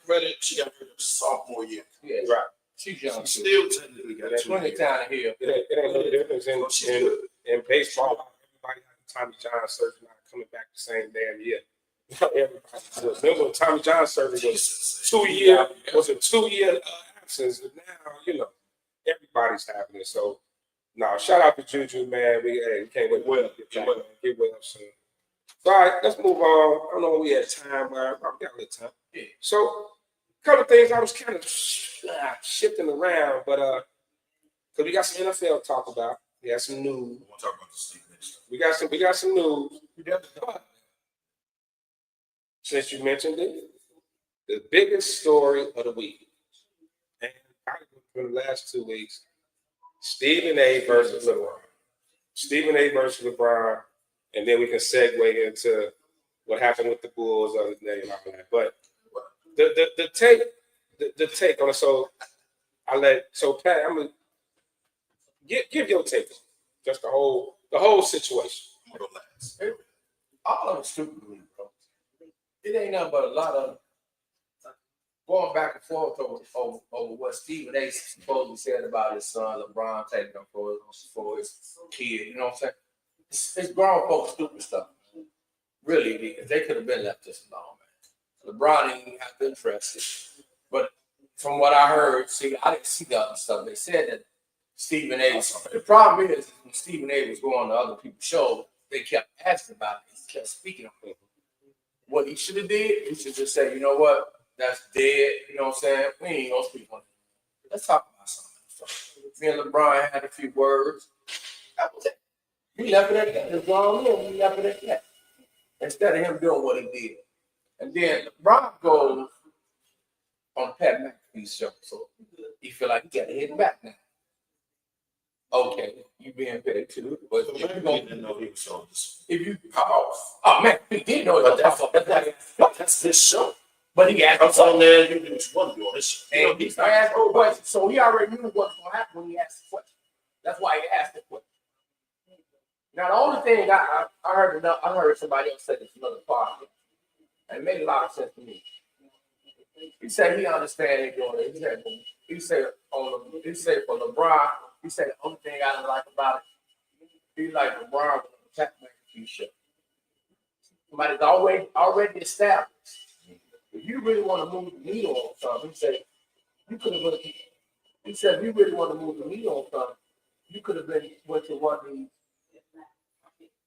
credit, she got her sophomore year.
Yeah,
right.
She's young.
She still technically got
20 time here.
It ain't no difference in baseball. Everybody has Tommy John surgery not coming back the same damn year. Remember when Tommy John surgery was 2 year was a 2 year absence, and now everybody's having it. So no, shout out to Juju, man. We can't wait to get well soon. So, all right, let's move on. I don't know when we had time, but we got a little time. Yeah. So, a couple of things I was kind of shifting around, but because we got some NFL to talk about, we got some news.
We want to talk about the Steve next.
We got some news. But since you mentioned it, the biggest story of the week, and probably for the last 2 weeks, Stephen A. versus LeBron. Stephen A. versus LeBron, and then we can segue into what happened with the Bulls the other day and all that. But the take on it. So Pat, I'm gonna give your take on just the whole situation.
All of it's stupid, bro. It ain't nothing but a lot of going back and forth over what Stephen A. supposedly said about his son LeBron taking him for his kid. You know what I'm saying? It's grown folks stupid stuff. Really, because they could have been left this alone, man. LeBron didn't even have to interest it. But from what I heard, I didn't see the other stuff. They said that Stephen A. The problem is when Stephen A. was going to other people's shows, they kept asking about it. He kept speaking of it. What he should have did, he should just say, you know what? That's dead. You know what I'm saying? We ain't gonna speak on it. Let's talk about something. Me and LeBron had a few words. That was it. We left it at that. It's wrong. We left it at that. Instead of him doing what he did. And then LeBron goes on Pat McAfee's show. So he feel like he got to hit back now. Okay, you being paid too. But if you
didn't know he was on this.
If you man, he did know it.
That's his show.
But he asked.
I'm saying, man, you do what you want to do on this show.
And he started asking questions. So he already knew what was going to happen when he asked the question. That's why he asked the question. Now the only thing I heard somebody else say this another part, and it made a lot of sense to me. He said he understands he doing it. He said for LeBron, he said the only thing I don't like about it, he like LeBron with a Pat McAfee show. Somebody's already established if you really want to move the needle on something, he said, you could have been, he said, if you really want to move the needle on something, you could have been went to one of these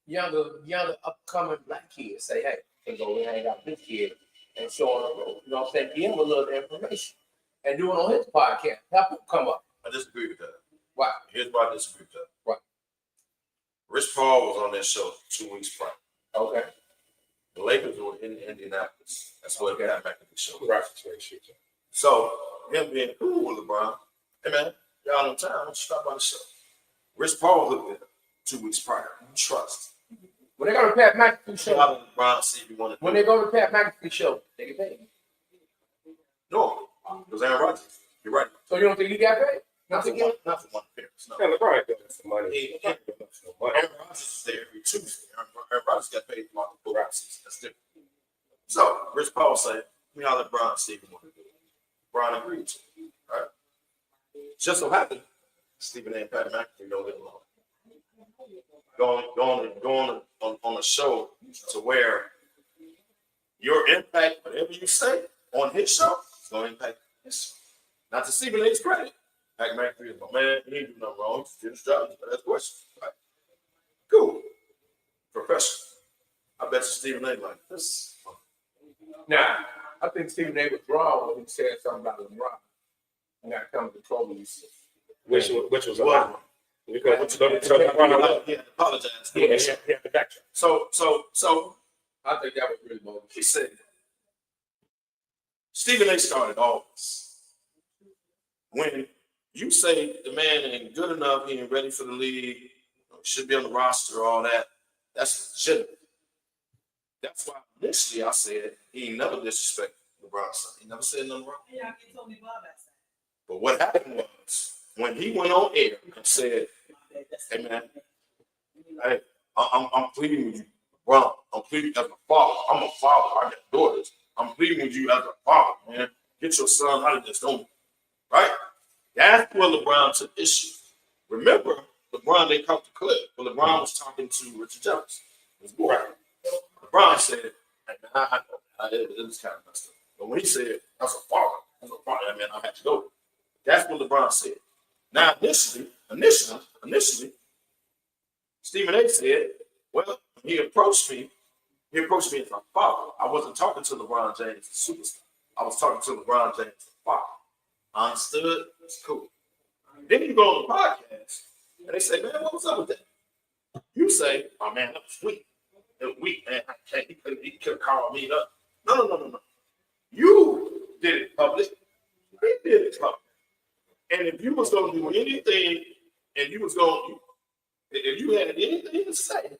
younger upcoming black kids. Say, hey, and go and hang out with this kid and show on the road. You know what I'm saying? Give him a little information and do it on his podcast. Help him come up.
I disagree with that.
Why?
Here's why I disagree with that.
Why?
Rich Paul was on that show 2 weeks prior.
Okay.
The Lakers were in Indianapolis. That's where they got back to the show.
Right.
So, him being cool with LeBron, hey man, y'all in town, why don't you stop by the show? Rich Paul looked at him 2 weeks prior. Trust.
When they go to Pat McAfee show,
Y'all let LeBron see if you want to.
when they go to Pat McAfee show, they get paid.
No, it was Aaron Rodgers. You're right.
So you don't think he got paid?
Not for one appearance. No.
Yeah, LeBron ain't doing this for money.
He-
He ain't doing this for money.
Aaron Rodgers is there every Tuesday. Aaron Rodgers got paid for the football season. That's different. So, Rich Paul said, me all let Brian see if you want to do it. Brian agreed to it. Right? Just so happened, Stephen A. and Pat McAfee don't get along. Going on a show to where your impact, whatever you say on his show, is going to impact his show. Not to Stephen A's credit. Pat McAfee is my man. He didn't do nothing wrong. He did his job. That's questions. Right? Cool. Professional. I bet you Stephen A. like this.
Now, I think Stephen A. was wrong when he said something about LeBron. And that comes to trouble.
Which was a
Well,
lot. Because
he apologized.
he had the backtrack.
So
I think that was really bold.
he said, Stephen A. started all this. When you say the man ain't good enough, he ain't ready for the league, should be on the roster, all that, that's legitimate. That's why initially I said he ain't never disrespected LeBron's son. He never said nothing wrong.
Yeah, you told me about that.
But what happened was when he went on air and said, hey man, hey, I'm pleading with you, bro. I'm pleading as a father. I'm a father. I got daughters. I'm pleading with you as a father, man. Get your son out of this, don't you? Right? That's where LeBron took issue. Remember, LeBron, they caught the clip, but LeBron was talking to Richard Jefferson. Right. LeBron said, hey, man, it was kind of messed up. But when he said, as a father, man, I had to go. That's what LeBron said. Now, initially, Stephen A. said, well, he approached me as my father. I wasn't talking to LeBron James, the superstar. I was talking to LeBron James, the father. I understood. It's cool. Then you go on the podcast, and they say, man, what was up with that? You say, oh, man, that was weak. It was weak, man. He could have called me up. No. You did it public. He did it public. And if you was going to do anything, and if you had anything to say,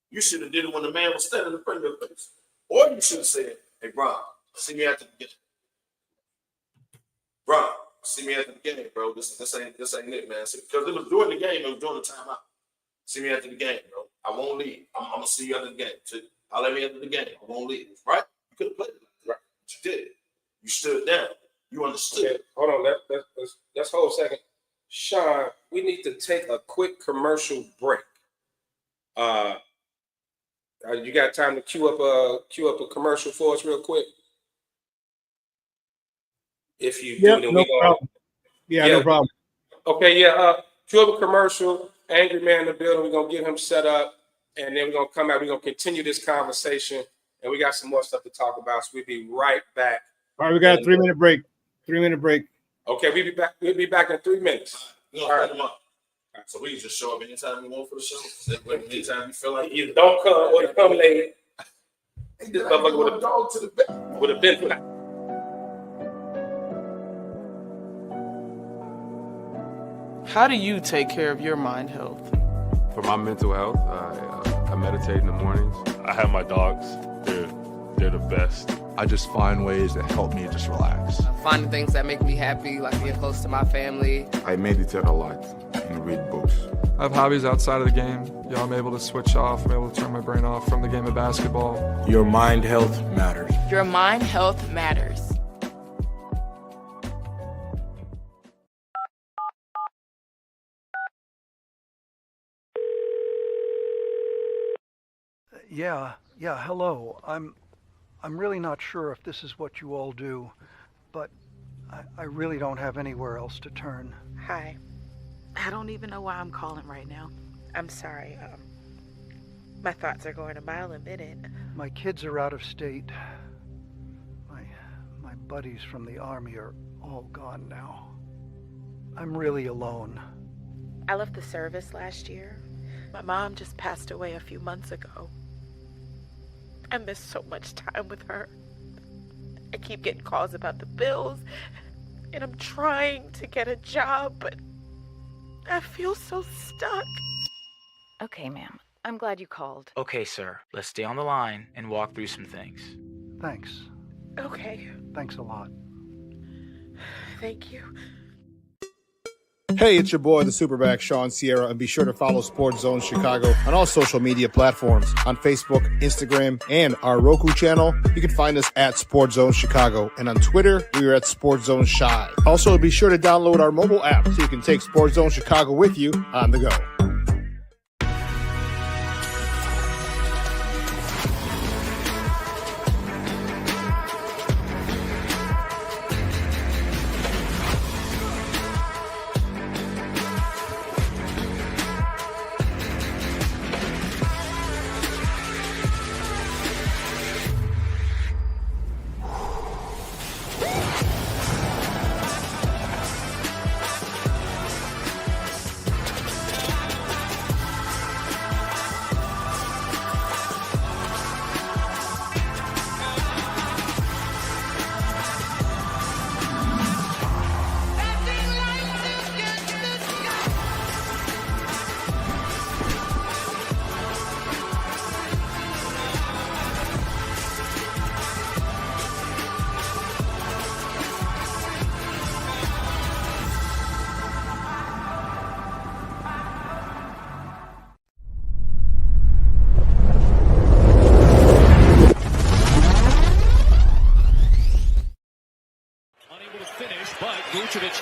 you should have did it when the man was standing in front of your face. Or you should have said, hey, Bron, see me after the game. Bron, see me after the game, bro. This ain't it, man. Because it was during the game, it was during the timeout. See me after the game, bro. I won't leave. I'm going to see you after the game. I'll let me after the game. I won't leave. Right? You could have played it. Right. But you did. You stood down. You understood.
Okay, hold on. Let's hold a second. Sean, we need to take a quick commercial break. You got time to queue up a commercial for us real quick? If you do, then
no
we go.
problem. Yeah, no problem.
Okay, queue up a commercial. Angry man in the building. We're gonna get him set up, and then we're gonna come out. We're gonna continue this conversation, and we got some more stuff to talk about. So we'll be right back.
All right, we got a 3-minute break. 3-minute break.
Okay, we'll be back. We'll be back in 3 minutes.
All right. So we can just show up anytime we want for the show. Anytime you feel like
Either don't come or you come late.
This
motherfucker
would have gone to the bed.
Would have been for that.
How do you take care of your mind health?
For my mental health, I meditate in the mornings.
I have my dogs. They're the best.
I just find ways that help me just relax.
Finding things that make me happy, like being close to my family.
I meditate a lot and read books.
I have hobbies outside of the game. I'm able to switch off. I'm able to turn my brain off from the game of basketball.
Your mind health matters.
Your mind health matters.
Yeah, hello. I'm
I'm really not sure if this is what you all do, but I really don't have anywhere else to turn.
Hi. I don't even know why I'm calling right now. I'm sorry. My thoughts are going a mile a minute.
My kids are out of state. My buddies from the Army are all gone now. I'm really alone.
I left the service last year. My mom just passed away a few months ago. I miss so much time with her. I keep getting calls about the bills, and I'm trying to get a job, but I feel so stuck.
Okay, ma'am. I'm glad you called.
Okay, sir. Let's stay on the line and walk through some things.
Thanks.
Okay.
Thanks a lot.
Thank you.
Hey, it's your boy, the Superback, Sean Sierra, and be sure to follow Sports Zone Chicago on all social media platforms. On Facebook, Instagram, and our Roku channel, you can find us at Sports Zone Chicago. And on Twitter, we are at Sports Zone Shy. Also, be sure to download our mobile app so you can take Sports Zone Chicago with you on the go.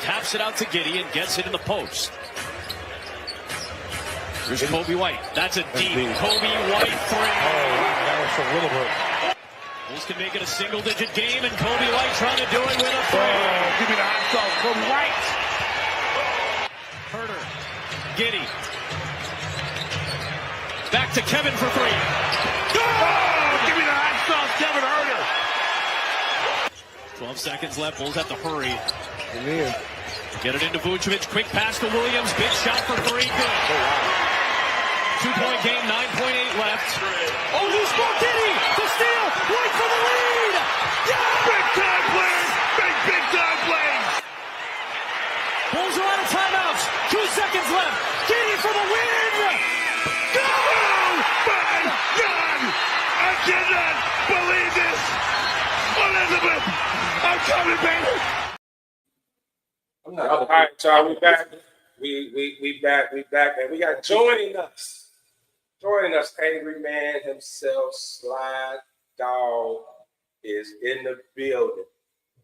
Taps it out to Giddey and gets it in the post. Here's Kobe White. That's a deep Kobe White three.
That was a little bit.
Bulls can make it a single-digit game, and Kobe White trying to do it with a three.
Give me the hot sauce, Kobe White.
Herter, Giddey. Back to Kevin for three.
Oh, give me the hot sauce, Kevin Herter.
12 seconds left. Bulls have to hurry. Get it into Vucevic. Quick pass to Williams. Big shot for three. Good. 2-point game. 9.8 left. Oh, loose ball. Giddey to steal. White for the lead. Yeah!
Big time plays. Big time plays.
Bulls are out of timeouts. 2 seconds left. Giddey for the win. Go!
Oh my God! I cannot believe this. Elizabeth, I'm coming, baby.
All right, y'all, we back. We back, and we got joining us, Angry Man himself, Slide Dog is in the building.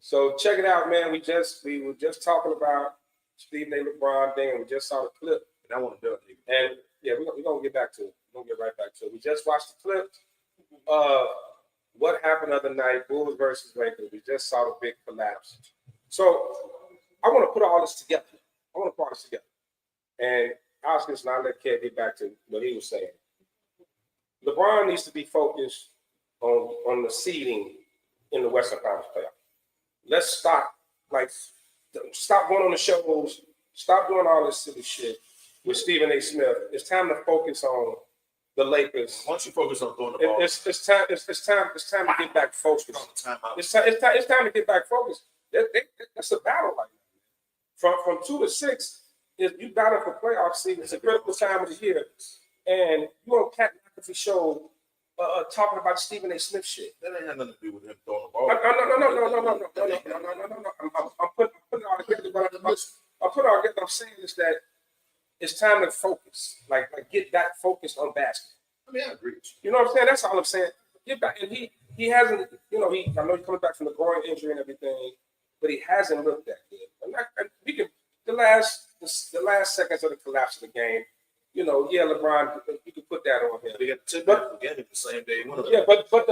So check it out, man. We were just talking about Stephen A. LeBron thing, and we just saw the clip.
And I want to do it.
And yeah, we're gonna get back to it. We're gonna get right back to it. We just watched the clip. What happened the other night, Bulls versus Lakers. We just saw the big collapse. So I want to put all this together. And I'll just not let Kev get back to what he was saying. LeBron needs to be focused on the seeding in the Western Conference playoff. Let's stop going on the shows. Stop doing all this silly shit with Stephen A. Smith. It's time to focus on the Lakers.
Once you focus on throwing the ball,
it's time to get back focused. It's time to get back focused. That's a battle right now. From 2 to 6, you battle for playoff seed. It's a critical time of the year, and you on Pat McAfee show talking about Stephen A. Smith shit.
That ain't had nothing to do with him throwing the ball.
No. I'm putting it all together. I put it all together. I'm saying is that it's time to focus. Like get back focused on basketball.
I mean, I agree with you.
You know what I'm saying? That's all I'm saying. Get back, and he hasn't. I know he's coming back from the groin injury and everything, but he hasn't looked that good. And we can the last seconds of the collapse of the game. LeBron, you can put that on him.
They got the same day.
But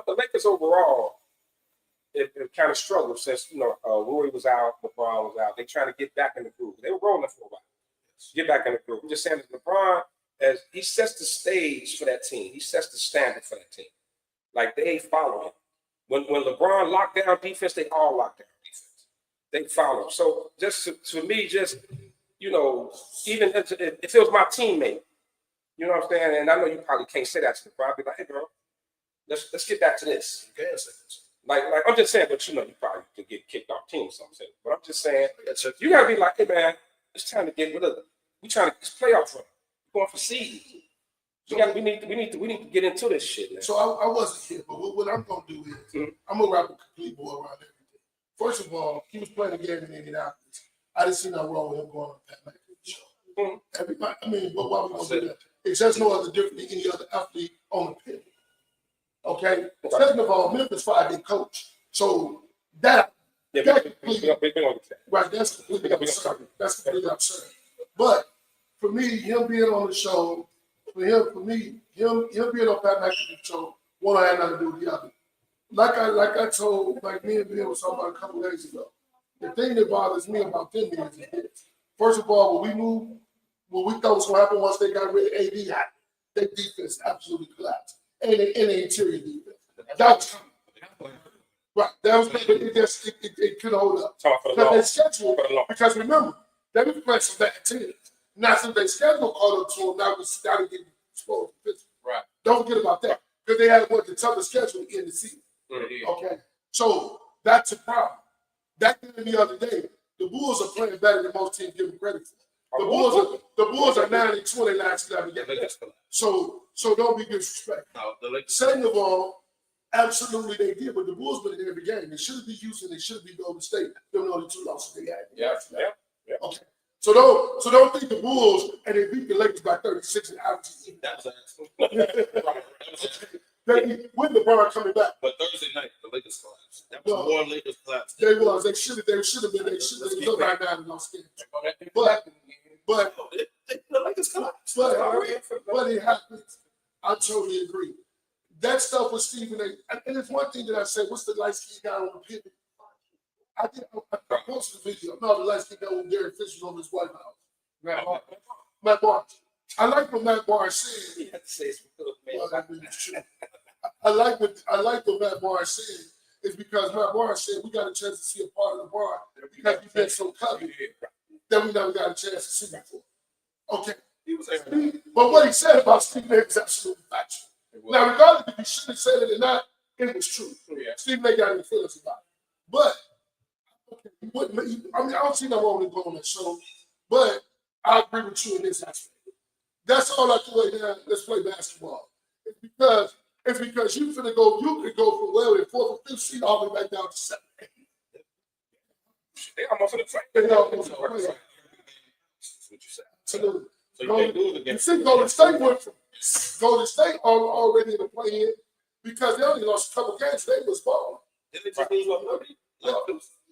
the the Lakers overall, it kind of struggled since Roy was out, LeBron was out. They trying to get back in the groove. They were rolling for a while. Get back in the groove. I'm just saying that LeBron, as he sets the stage for that team, he sets the standard for that team. Like they follow him. When LeBron locked down defense, they all locked down defense. They follow. So just to me, just even if it was my teammate, you know what I'm saying? And I know you probably can't say that to LeBron. I'd be like, hey, bro, let's get back to this. Like I'm just saying, but you probably could get kicked off team or something. But I'm just saying, you gotta be like, hey man, it's time to get rid of it. We trying to it's playoff run. We're going for seed. We need to get into this shit, man.
So I wasn't here, but what I'm gonna do is I'm gonna wrap a complete board around everything. First of all, he was playing a game in Indianapolis. I didn't see nothing wrong with him going on Pat McAfee show. Everybody, but why we gonna do that? It's just no other different than any other athlete on the pitch. Okay. Second of all, Memphis fired their coach, so that's completely absurd. That's completely absurd. But for me, him being on the show, him being on Pat McAfee show, one had nothing to do with the other. Like I told, me and Bill was talking about a couple days ago. The thing that bothers me about them is this. First of all, when we thought was going to happen once they got rid of AD, their defense absolutely collapsed. And the interior defense. That was coming. Right. That was it couldn't hold up. Because remember, they were playing some bad teams. Now since they schedule caught up to them, now we started getting exposed. Right. Don't forget about that. Because they had the toughest schedule in the season. Okay. So that's a problem. That thing the other day, the Bulls are playing better than most teams give them credit for. The Bulls are 9-20 last 11 games. So don't be disrespectful. Second of all, absolutely they did, but the Bulls been in every game. They should be Houston, they should be Golden State. Them the only two losses they had. Yeah. Okay. So don't think the Bulls and they beat the Lakers by 36 and average. That was with LeBron coming back.
But Thursday night, the Lakers collapsed. That was more Lakers collapsed.
They was. They should have been. They should have been right now in lost games. But
the Lakers collapsed.
But it happens. I totally agree. That stuff with Stephen A. And it's one thing that I said, what's the light skin guy on the pivot? I posted the video. No, the light skin guy with Derek Fisher on his White House. Matt Barnes. I like what Matt Barnes said. I like what Matt Barnes said. Is because Matt Barnes said we got a chance to see a part of LeBron because we've been so covered that we never got a chance to see before. Okay. But what he said about Stephen A. is absolutely factual. Now, regardless if he should have said it or not, it was true. Stephen A. got any feelings about it. But I don't see no wrong with going on that show, but I agree with you in this aspect. That's all I can lay down. Let's play basketball. It's because you could go from well in 4th or 5th seed all the way back down to 7th.
They almost in the fight.
They almost in the fight.
That's what you said.
Absolutely.
So you can't do it again.
You see, Golden State already in the play-in because they only lost a couple games. They was balling.
Didn't they just lose one?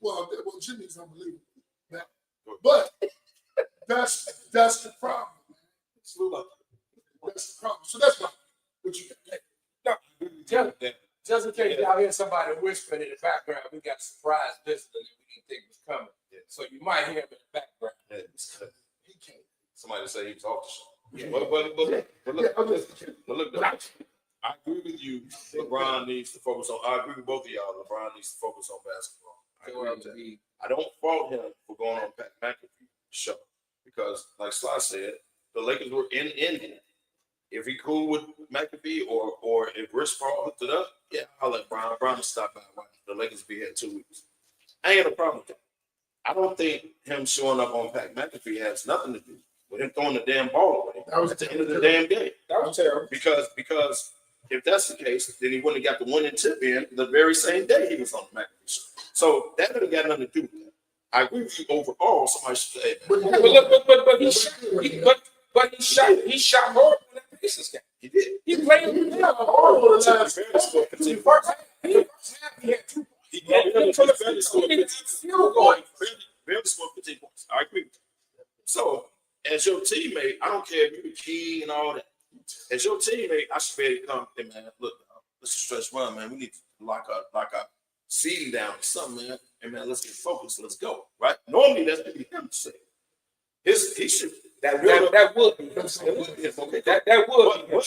Well, Jimmy's unbelievable. But that's the problem. That's the problem. So that's what you got.
Just in case y'all hear somebody whispering in the background, we got a surprise visitor that we didn't think was coming. So you might hear him in the background.
He can't. Somebody say he was off the show. But look, I agree with you. LeBron needs to focus on. I agree with both of y'all. LeBron needs to focus on basketball. I agree with that. I don't fault him for going on Pat McAfee show because, like Sly said, the Lakers were in India. If he cool with McAfee or if Rich Paul hooked it up, yeah, I'll let Brian stop by. The Lakers be here in 2 weeks. I ain't got a problem with that. I don't think him showing up on Pat McAfee has nothing to do with him throwing the damn ball away at the end of the damn game. That was terrible. Because if that's the case, then he wouldn't have got the winning tip in the very same day he was on the McAfee show. So that didn't got nothing to do with that. I agree with you overall. Somebody should say,
he shot hard in that Pacers game.
He did.
He played hard on the last. He had 2 points. He barely scored 15 points. I agree with you. So, as your teammate, I don't care if you're the key and all that. As your teammate, I should be able to come, hey man, look,
stretch run, man. We need to lock our seating down or something, man. And man, let's get focused. Let's go. Right? Normally that's what him say. He should
that would be him.
Okay,
that would be him.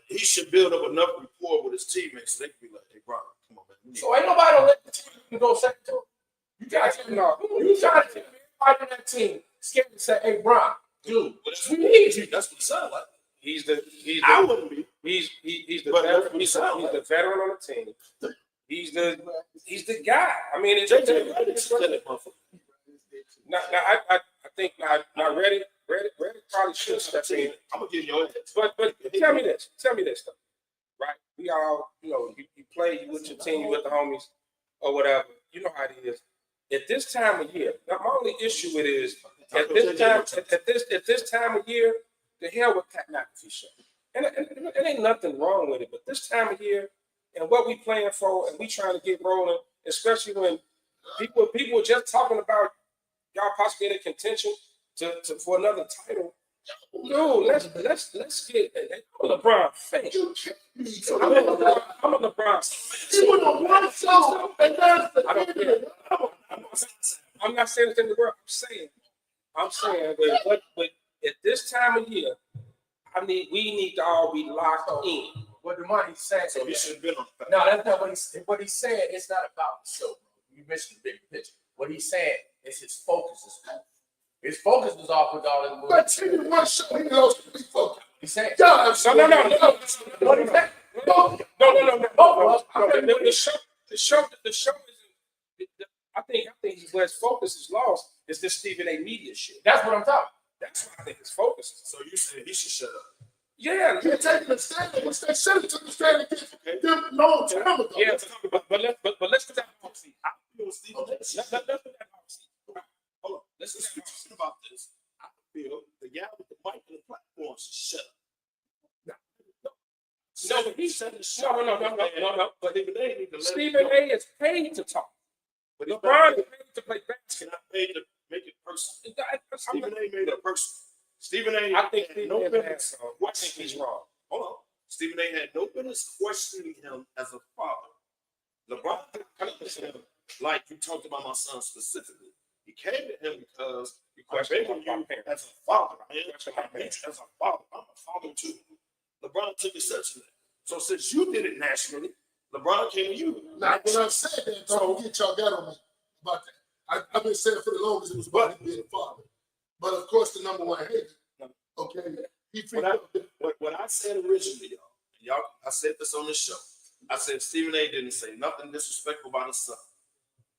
He should build up enough rapport with his teammates so they can be like, hey, Brian, come on, man.
So ain't nobody gonna let the team go second to him. You try to get everybody on that team scared to say, hey, Brian, dude, we need you.
That's what it sounds like.
He's the veteran on the team. He's the guy. I mean, it's I think not ready probably should step in.
I'm gonna give you your head.
But tell me this though, right? We all, you play, you with your team, you with the homies or whatever. You know how it is. At this time of year, now my only issue with it is at this time of year, the hell with Pat McAfee show. And it ain't nothing wrong with it, but this time of year and what we playing for and we trying to get rolling, especially when people are just talking about y'all possibly in contention for another title. Dude, let's get. I'm a LeBron fan. I'm a LeBron fan. I don't care. I'm not saying it's in the world. I'm saying, but at this time of year, we need to all be locked in.
What the money's saying.
So he should have been on.
No, that's not what he's saying. It's not about the show. You missed the big picture. What he's saying is his focus is off. His focus was off with all this movie.
But tell me one show he knows to be focused.
He's saying,
no.
The show is.
I think where his focus is lost is this Stephen A. media shit.
That's what I'm talking.
That's why I think his focus is.
So you said he should shut up.
Yeah,
You're taking a stand, which they should have took a stand against them long time ago.
Yeah, but let's do that policy.
I feel Stephen A.
Let's do that policy.
Hold on. Let's be talking about this. I feel the guy with the mic and the platform should shut up.
No, but he said no. But Stephen A. is paid to talk. But LeBron is paid to play basketball.
Not paid to make it personal. Stephen A. made it personal. Stephen A.
I think no business. I think he's wrong.
Hold on. Stephen A. had no business questioning him as a father. LeBron didn't to him like you talked about my son specifically. He came to him because he questioned him as a father. As a father. I'm a father too. LeBron took exception to that. So since you did it nationally, LeBron came to you.
Now, when I said that, don't forget y'all got on me about that. I've been saying for the longest it was about him being a father. But of course, the number one hater. Okay.
What I said originally, y'all, I said this on the show. I said Stephen A. didn't say nothing disrespectful about his son.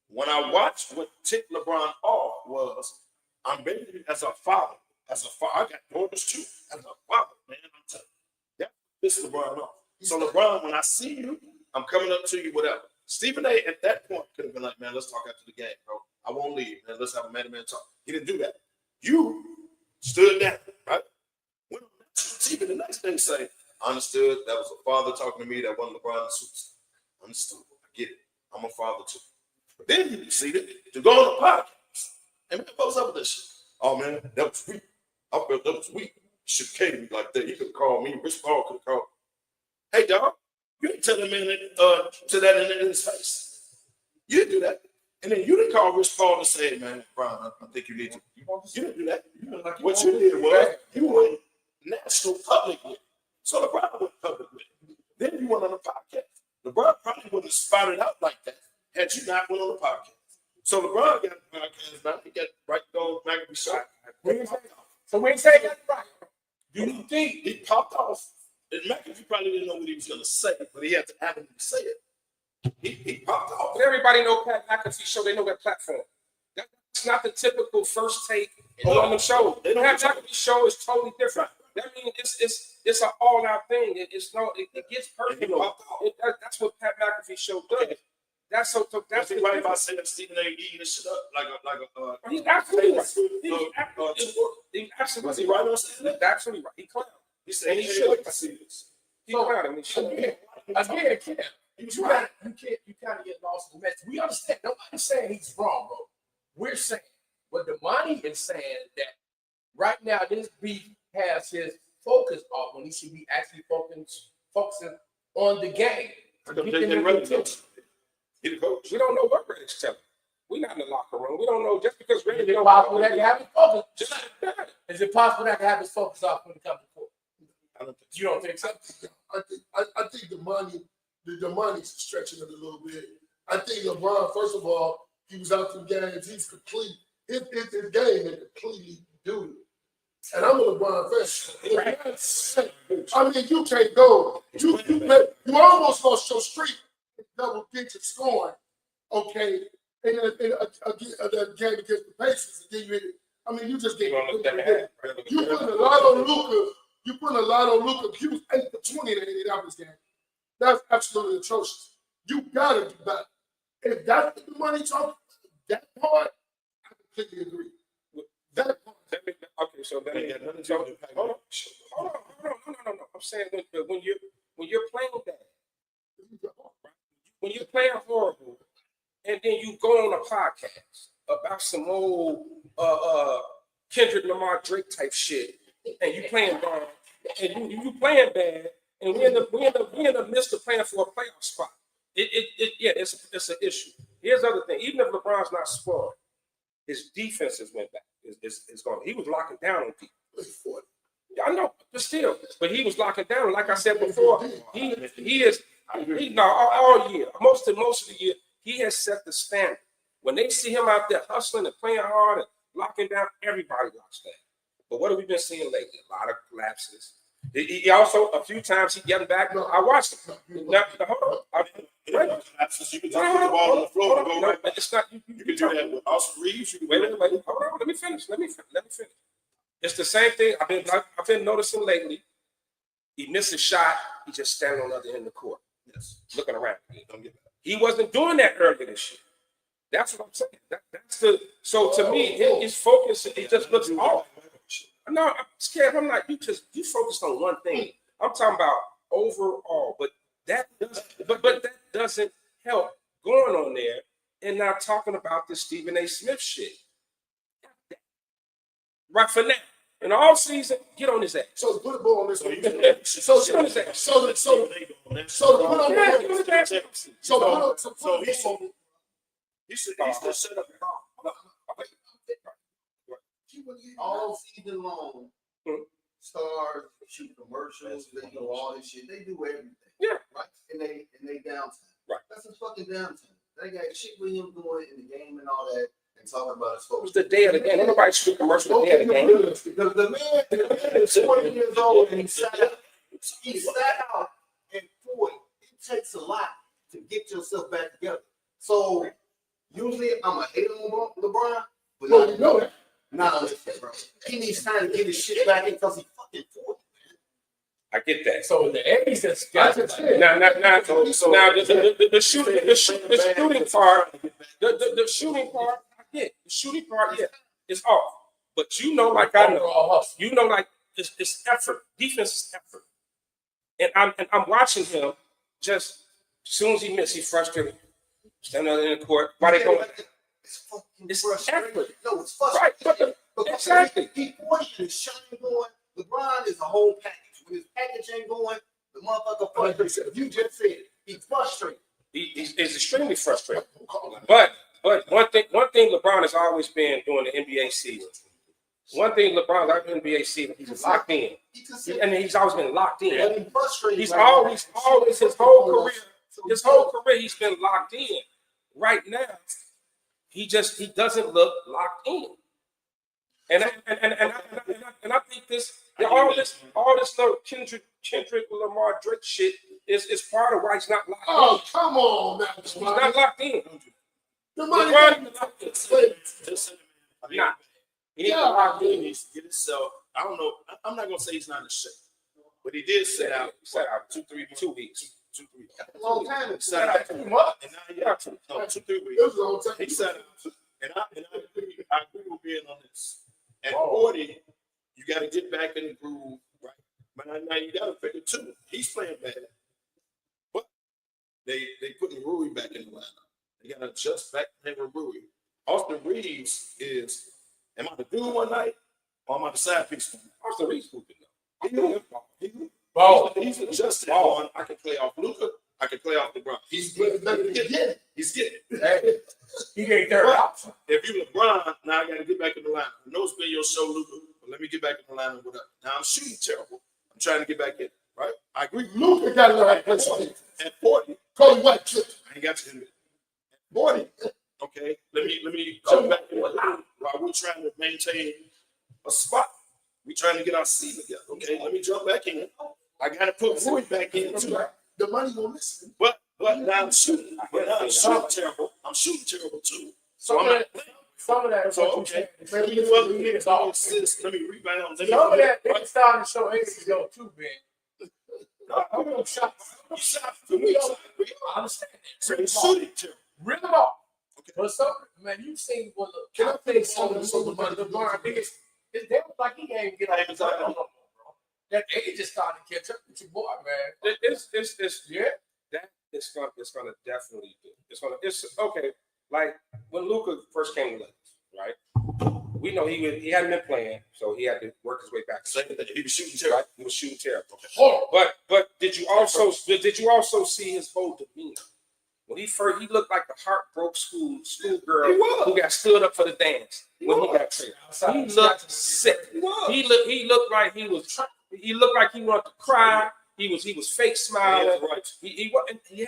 When I watched what ticked LeBron off was, I'm basically as a father. I got daughters too. As a father, man, I'm telling you. That pissed LeBron off. So LeBron, when I see you, I'm coming up to you, whatever. Stephen A. at that point could have been like, man, let's talk after the game, bro. I won't leave, man. Let's have a man-to-man talk. He didn't do that. You stood down, right? Went on national TV the next day say, I understood that was a father talking to me that wasn't LeBron the superstar. Understood. I get it. I'm a father too. But then you proceeded to go on the podcast. And man, what was up with this shit? Oh man, that was weak. I felt that was weak. You should cater me like that. He could have called me. Rich Paul could have called me. Hey, dog, you didn't tell him to that in his face. You didn't do that. And then you didn't call Rich Paul to say, hey, man, Brian, I think you need to. You didn't do that. What you did was you went national public with it. So LeBron went public with it. Then you went on the podcast. LeBron probably wouldn't have spouted out like that had you not went on the podcast. So LeBron got the podcast now. He got right to McAfee shot.
So we say that's right.
You think he popped off? And McAfee probably didn't know what he was going to say, but he had to have him to say it. He popped off.
But everybody know Pat McAfee show. They know that platform. That's not the typical first take on the show. Pat McAfee show is totally different. That means it's an all out thing. It gets personal. That's what Pat McAfee show does. That's so. That's
right about saying Stephen A. eating this shit up like a.
He's absolutely right. He's absolutely
was he right on saying that?
Absolutely right. He clowned.
He said
he should
see this.
He clowned him. He should.
Again, Kim, you kind of get lost in the mess. We understand. Nobody's saying he's wrong, bro. We're saying what Damani is saying that right now this beef has his focus off when he should be actually focusing on the game.
He the coach.
We don't know what Reddick's telling. We're not in the locker room. We don't know just because Reddick.
Is it possible that can happen? Focus. Is it possible that can happen? Focus off when it comes to court. You don't think so?
I think the money's stretching it a little bit. I think LeBron, first of all, he was out some games. He's complete. His game is completely due. And I'm a LeBron fan. I mean, you can't go. You almost lost your streak in double digit scoring. Okay. In a game against the Pacers, and then you just get. You putting a lot on Luka. You putting a lot on Luka. He was 8 for 20 in the 8 hours game. That's absolutely atrocious. You gotta do that. If that's the money talk, that part, I completely agree. That part.
Okay, so then hold on. No. I'm saying when you're playing bad, when you're playing horrible, and then you go on a podcast about some old Kendrick Lamar Drake type shit, and you playing bad, and you playing bad, and we end up missing playing for a playoff spot. It's an issue. Here's the other thing. Even if LeBron's not scoring, his defenses went back. It's gone. He was locking down on people. I know, but still, he was locking down. Like I said before, he is all year, most of the year, he has set the standard. When they see him out there hustling and playing hard and locking down, everybody locks down. But what have we been seeing lately? A lot of lapses. He also, a few times, he getting back. I watched him. Now, hold on.
You can just put the ball on the floor and go right back.
It's not. You can do that with Austin Reeves. Wait. Hold on. Let me finish. It's the same thing I've been noticing lately. He missed a shot. He just standing on the other end of the court. Yes. Looking around. He wasn't doing that earlier this year. That's what I'm saying. So to me, his focus, it just looks off. No, I'm scared. I'm not. You focused on one thing. I'm talking about overall, but that doesn't help going on there and not talking about the Stephen A. Smith shit. Right for now. In the off season, get on his ass.
So put a ball on this one.
Get on his ass.
So put on
he should set up
all season long. Stars shoot commercials, they do all this shit. They do everything.
Yeah.
Right. And they downtime.
Right.
That's a fucking downtime. They got shit with him doing in the game and all that, and talking about his folks.
It was the day of the game. Nobody shoot commercial the day of the game.
The man is 20 years old and he sat out and boy, it takes a lot to get yourself back together. So usually I'm a hater on LeBron, but not on this shit, bro. He needs time to get his shit back in because he fucking 40.
I get that.
So the 80s, that's
now the shooting part, the shooting part, I get the shooting part, yeah, it's off. But you know, like I know, you know, like it's effort. Defense is effort. And I'm watching him. Just as soon as he misses, he's frustrated. Standing in the court. Why they going? It's effort.
No, it's frustrating.
Right, exactly.
He pointed his shot going. LeBron is a whole package. When his package ain't going, the motherfucker frustrated. You just said he's frustrated.
He's extremely frustrated. But one thing LeBron has always been during the NBA season. One thing LeBron like the NBA season, he's locked in. He's always been locked in. He's always his whole career he's been locked in. Right now, he doesn't look locked in. And I think all this little Kendrick Lamar Drake shit is part of why he's not locked in.
Oh, come on, man.
He's not locked in.
The money
locked in. Nah. He needs to lock in.
He needs to get himself. I don't know. I'm not gonna say he's not in shape, but he did set out 2 weeks.
A long time.
Set out 2 months, and now he got 2, 3 weeks.
It was a long time.
He set out, and I agree with being on this. At 40, you got to get back in the groove, right? But now you got to figure too. He's playing bad, but they putting Rui back in the lineup. They got to adjust back in with Rui. Austin Reeves is. Am I the dude one night, or am I the side piece?
Austin Reeves hooping though.
He's adjusted on. I can play off Luka. I can play off LeBron.
He's playing better than getting.
He's getting.
Hey, he ain't third option.
If you LeBron, now I got to get back in the lineup. I know it's been your show, Luka, but let me get back in the lineup. Whatever. Now I'm shooting terrible. I'm trying to get back in. Right? I agree.
Luka got to learn how to play something.
At 40,
Kobe White tripped.
I ain't got to him. At 40, okay. Let me jump back in while we're trying to maintain a spot. We're trying to get our seat together. Okay, let me jump back in. I got to put Floyd back in too.
The money won't listen.
But now I'm shooting. But now I'm shooting terrible. I'm shooting terrible too.
Some of that.
So okay. Let me rebound.
Some of that they starting to show ages ago too, man. I'm shots.
For me,
I understand that.
so he's shooting terrible.
Rip them off. Okay. But some man, you seen what
Can I play some of the
LeBron did? It's damn like he can't even get out of the no more, bro. That age is starting to catch up with your boy, man.
It's that it's gonna definitely do. It's okay. Like when Luka first came to Lakers, right? We know he hadn't been playing, so he had to work his way back.
He was shooting terrible.
Right? He was shooting terrible. Okay. But did you also see his whole demeanor? When he looked like the heartbroken school girl who got stood up for the dance when he got traded. He looked sick. He looked like he looked like he wanted to cry. He was fake smiling.
Right.
He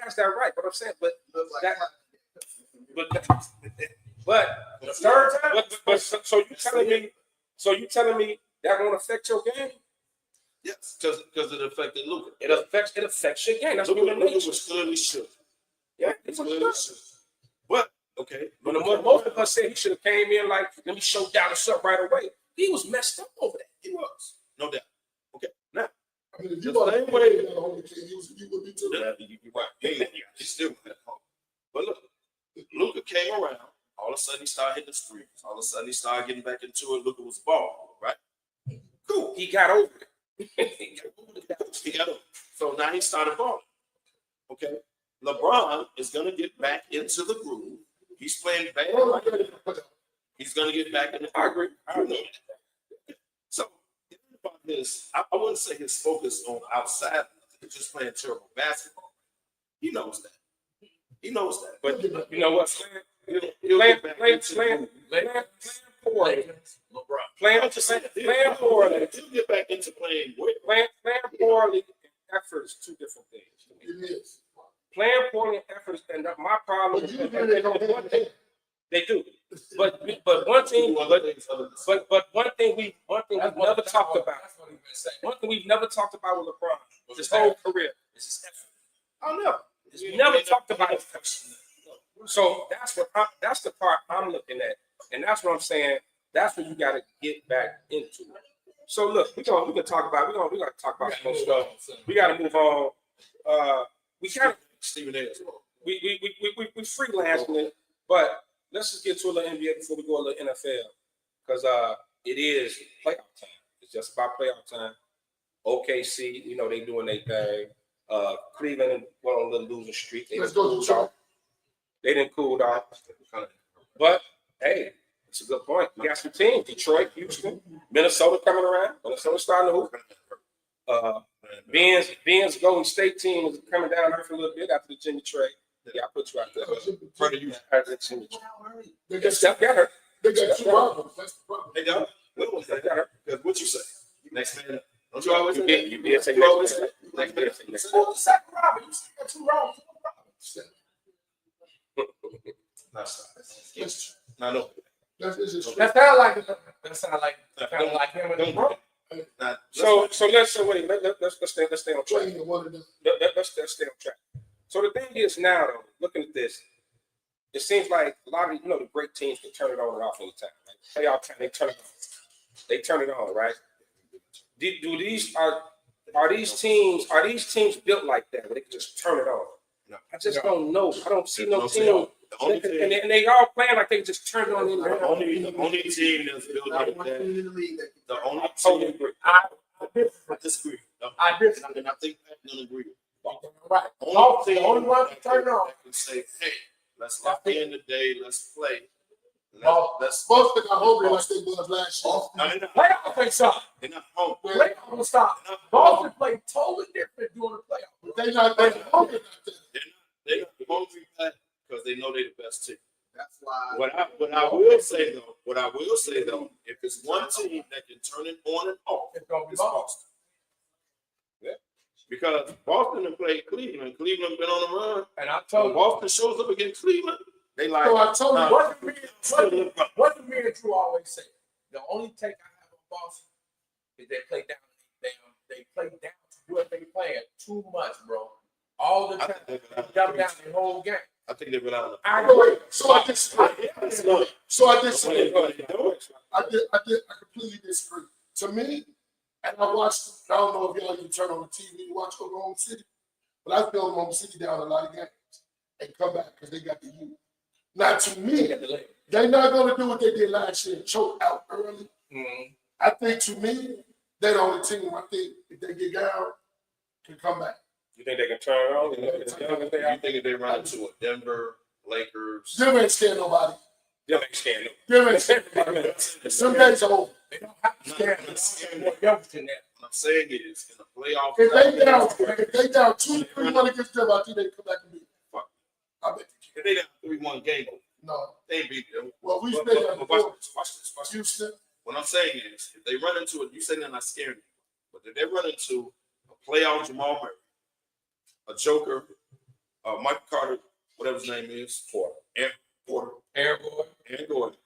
has that right. But I'm saying, but the third time. But so you telling me that won't affect your game?
Yes, because it affected Luka.
It affects your game. That's what
Luka was clearly shook.
Yeah, it was shook.
But okay,
but most of us said he should have came in like, let me show Dallas up right away. He was messed up over that.
He was, no doubt. Okay, now.
I mean, if you want to play that whole team, you would be too.
You're right. He still had home. But look, Luka came around. All of a sudden, he started hitting the streets. All of a sudden, he started getting back into it. Luka was ball, right? Cool.
He got over it.
He got over it. So now he started balling. Okay. LeBron is going to get back into the groove. He's playing bad. He's going to get back in the groove. I agree. So, about his, I wouldn't say his focus on outside. He's just playing terrible basketball. He knows that. He knows that.
But you know what? Playing poorly. Playing poorly.
He'll get back into playing.
Playing poorly and effort is two different things.
It is.
Playing poorly and effort, and my problem is they do. But one thing we've never talked about. One thing we've never talked about with LeBron his whole career is his effort. I know. We never talked about his effort. So that's the part I'm looking at, and that's what I'm saying. That's what you got to get back into. So look, we can talk about some more stuff. We got to move on. We kind of
Stephen A. as well.
We freelancing it, but let's just get to a little NBA before we go a little NFL, because it is playoff time. It's just about playoff time. OKC, they doing their thing. Cleveland went on a little losing streak. They didn't cool off. But hey, it's a good point. We got some teams: Detroit, Houston, Minnesota coming around. Minnesota starting to hoop. Ben's Golden State team is coming down here for a little bit after the Jimmy trade. Yeah, I put you out there. They got her.
They got two problems. That's the problem.
They got her. What you say? Next man. Don't you always say
that? You did say next man. Next man.
Well, the second Robert, you still got two wrong.
No.
That sound like kind of like him and LeBron.
So let's stay on track. Let's stay on track. So the thing is now, though, looking at this, it seems like a lot of the great teams can turn it on and off anytime. Right? Playoff time, they turn it on. They turn it on, right? Are these teams built like that where they can just turn it on? No. I just don't know. I don't see no team. And they all playing like they just turned on in there.
The only team that's built like that. The only
totally agree. I
disagree.
I disagree.
And I think Pat's gonna agree.
Right. The only one to turn it on.
Can say, hey, let's lock in today. Let's play.
Boston got hungry like they was last year.
Playoff they suck.
They're not home.
Playoff will stop. Boston played totally different during the playoff.
They not hungry.
They're not hungry because they know they're the best team.
That's why.
What I will say though, if it's one team that can turn it on and off, it's Boston. Yeah. Because Boston have played Cleveland. Cleveland been on the run.
And I told you,
Boston shows up against Cleveland. They like.
So I told you,
what do me and Drew always say? The only take I have on Boston is they play down. They play down to what they playing too much, bro. All the time. They dumb down the whole game.
I think they went out.
I agree. So I disagree. I completely disagree. To me, and I watched. I don't know if y'all can turn on the TV and watch Oklahoma City, but I feel Oklahoma City down a lot of games and come back because they got the youth. Now, to me, they're not going to do what they did last year and choke out early.
Mm-hmm.
I think, to me, they're the only team I think if they get down can come back.
You think they can turn it on?
You think if they run into a Denver, Lakers?
Denver ain't scared nobody.
Denver ain't scared
Denver ain't scared nobody. Some days are over.
They don't have to scare more younger than that.
What I'm saying is, in the playoffs,
if they down 2-3-1 against them, I think they come back and beat them. I bet
if they down 3-1 game,
no,
they beat them.
Well, we played them before.
Watch this.
Houston.
What I'm saying is, if they run into it, you say they're not scared, but if they run into a playoff Jamal Murray, a Joker, Michael Carter, whatever his name is, Aaron Gordon,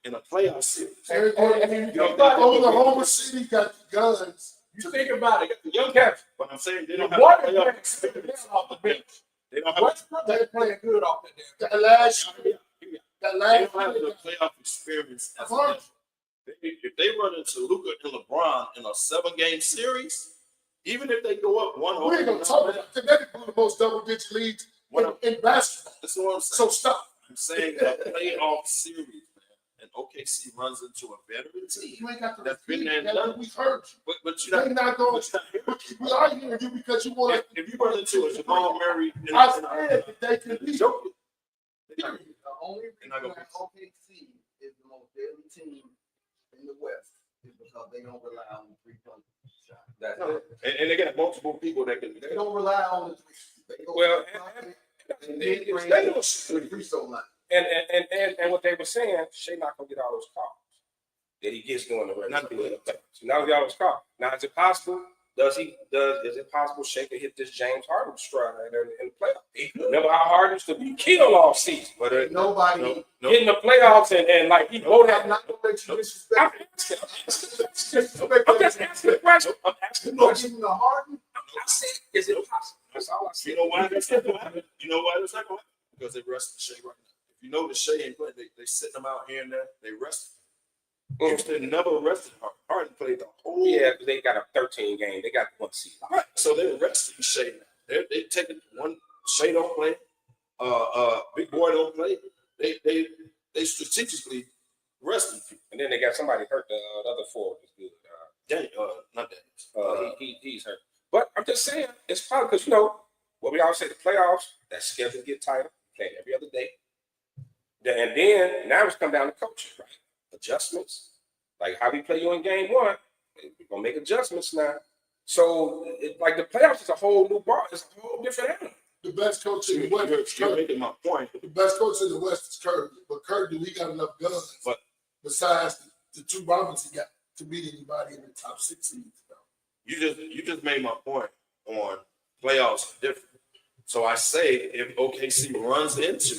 in a playoff series.
Oklahoma City got the guns.
You think about it,
They got the young cats, but I'm saying they don't have
Water
a playoff experience.
off the bench.
They don't have
Westbrook ain't playing good off the damn.
That last year.
they don't have the playoff experience as a if they run into Luka and LeBron in a 7-game series, even if they go up 1-0,
we ain't gonna talk about that. They blew the most double-digit leads in basketball.
That's what I'm saying.
So stop.
I'm saying a playoff series, man, and OKC runs into a veteran team
You ain't got to
that's been
repeat
there and
that.
done.
We heard you.
But you're
They not going. We are hearing you because you want.
if you run into a Jamal Murray,
I said that they can beat.
Joker,
The only reason that OKC is the most deadly team in the West is because they don't rely on the three-point shot.
That's it. And they got multiple people that can.
They don't rely on the three. They go
Well,
They don't shoot.
free throw line.
and what they were saying, Shea not gonna get all those calls that he gets during the regular season. So now he got all those calls. Now is it possible? Is it possible Shea could hit this James Harden stride in the playoffs? Remember how Harden used to be killed all season, but
Nobody
in the playoffs and like he wrote that.
I'm not gonna let you disrespect.
I'm just asking the question. I'm asking the
You
question.
giving the Harden?
I said, is it possible? That's all I said.
You know why that's not gonna happen? You know why that's not gonna happen? Because they rest Shea right now. If you know the Shea ain't playing, they sitting them out here and there. They rest. Houston never rested Harden. Harden played the whole.
Yeah, because they got a 13 game. They got 1 seed.
Right. So they're resting Shea now. They taking one. Shea don't play. Big Boy don't play. They strategically resting people.
And then they got somebody hurt. The other forward is good.
Not that.
He's hurt. But I'm just saying, it's probably because, what we always say, the playoffs, that schedule get tighter, playing every other day. And then now it's come down to coaching, right? Adjustments. Like how we play you in game 1, we're going to make adjustments now. So, like the playoffs is a whole new bar. It's a whole different animal.
The best coach in the West is
You're
Curry.
making my point.
The best coach in the West is Curry. But Curry, do he got enough guns?
But
besides the 2 bombers he got to beat anybody in the top 6 seeds.
You just made my point on playoffs are different. So I say if OKC runs into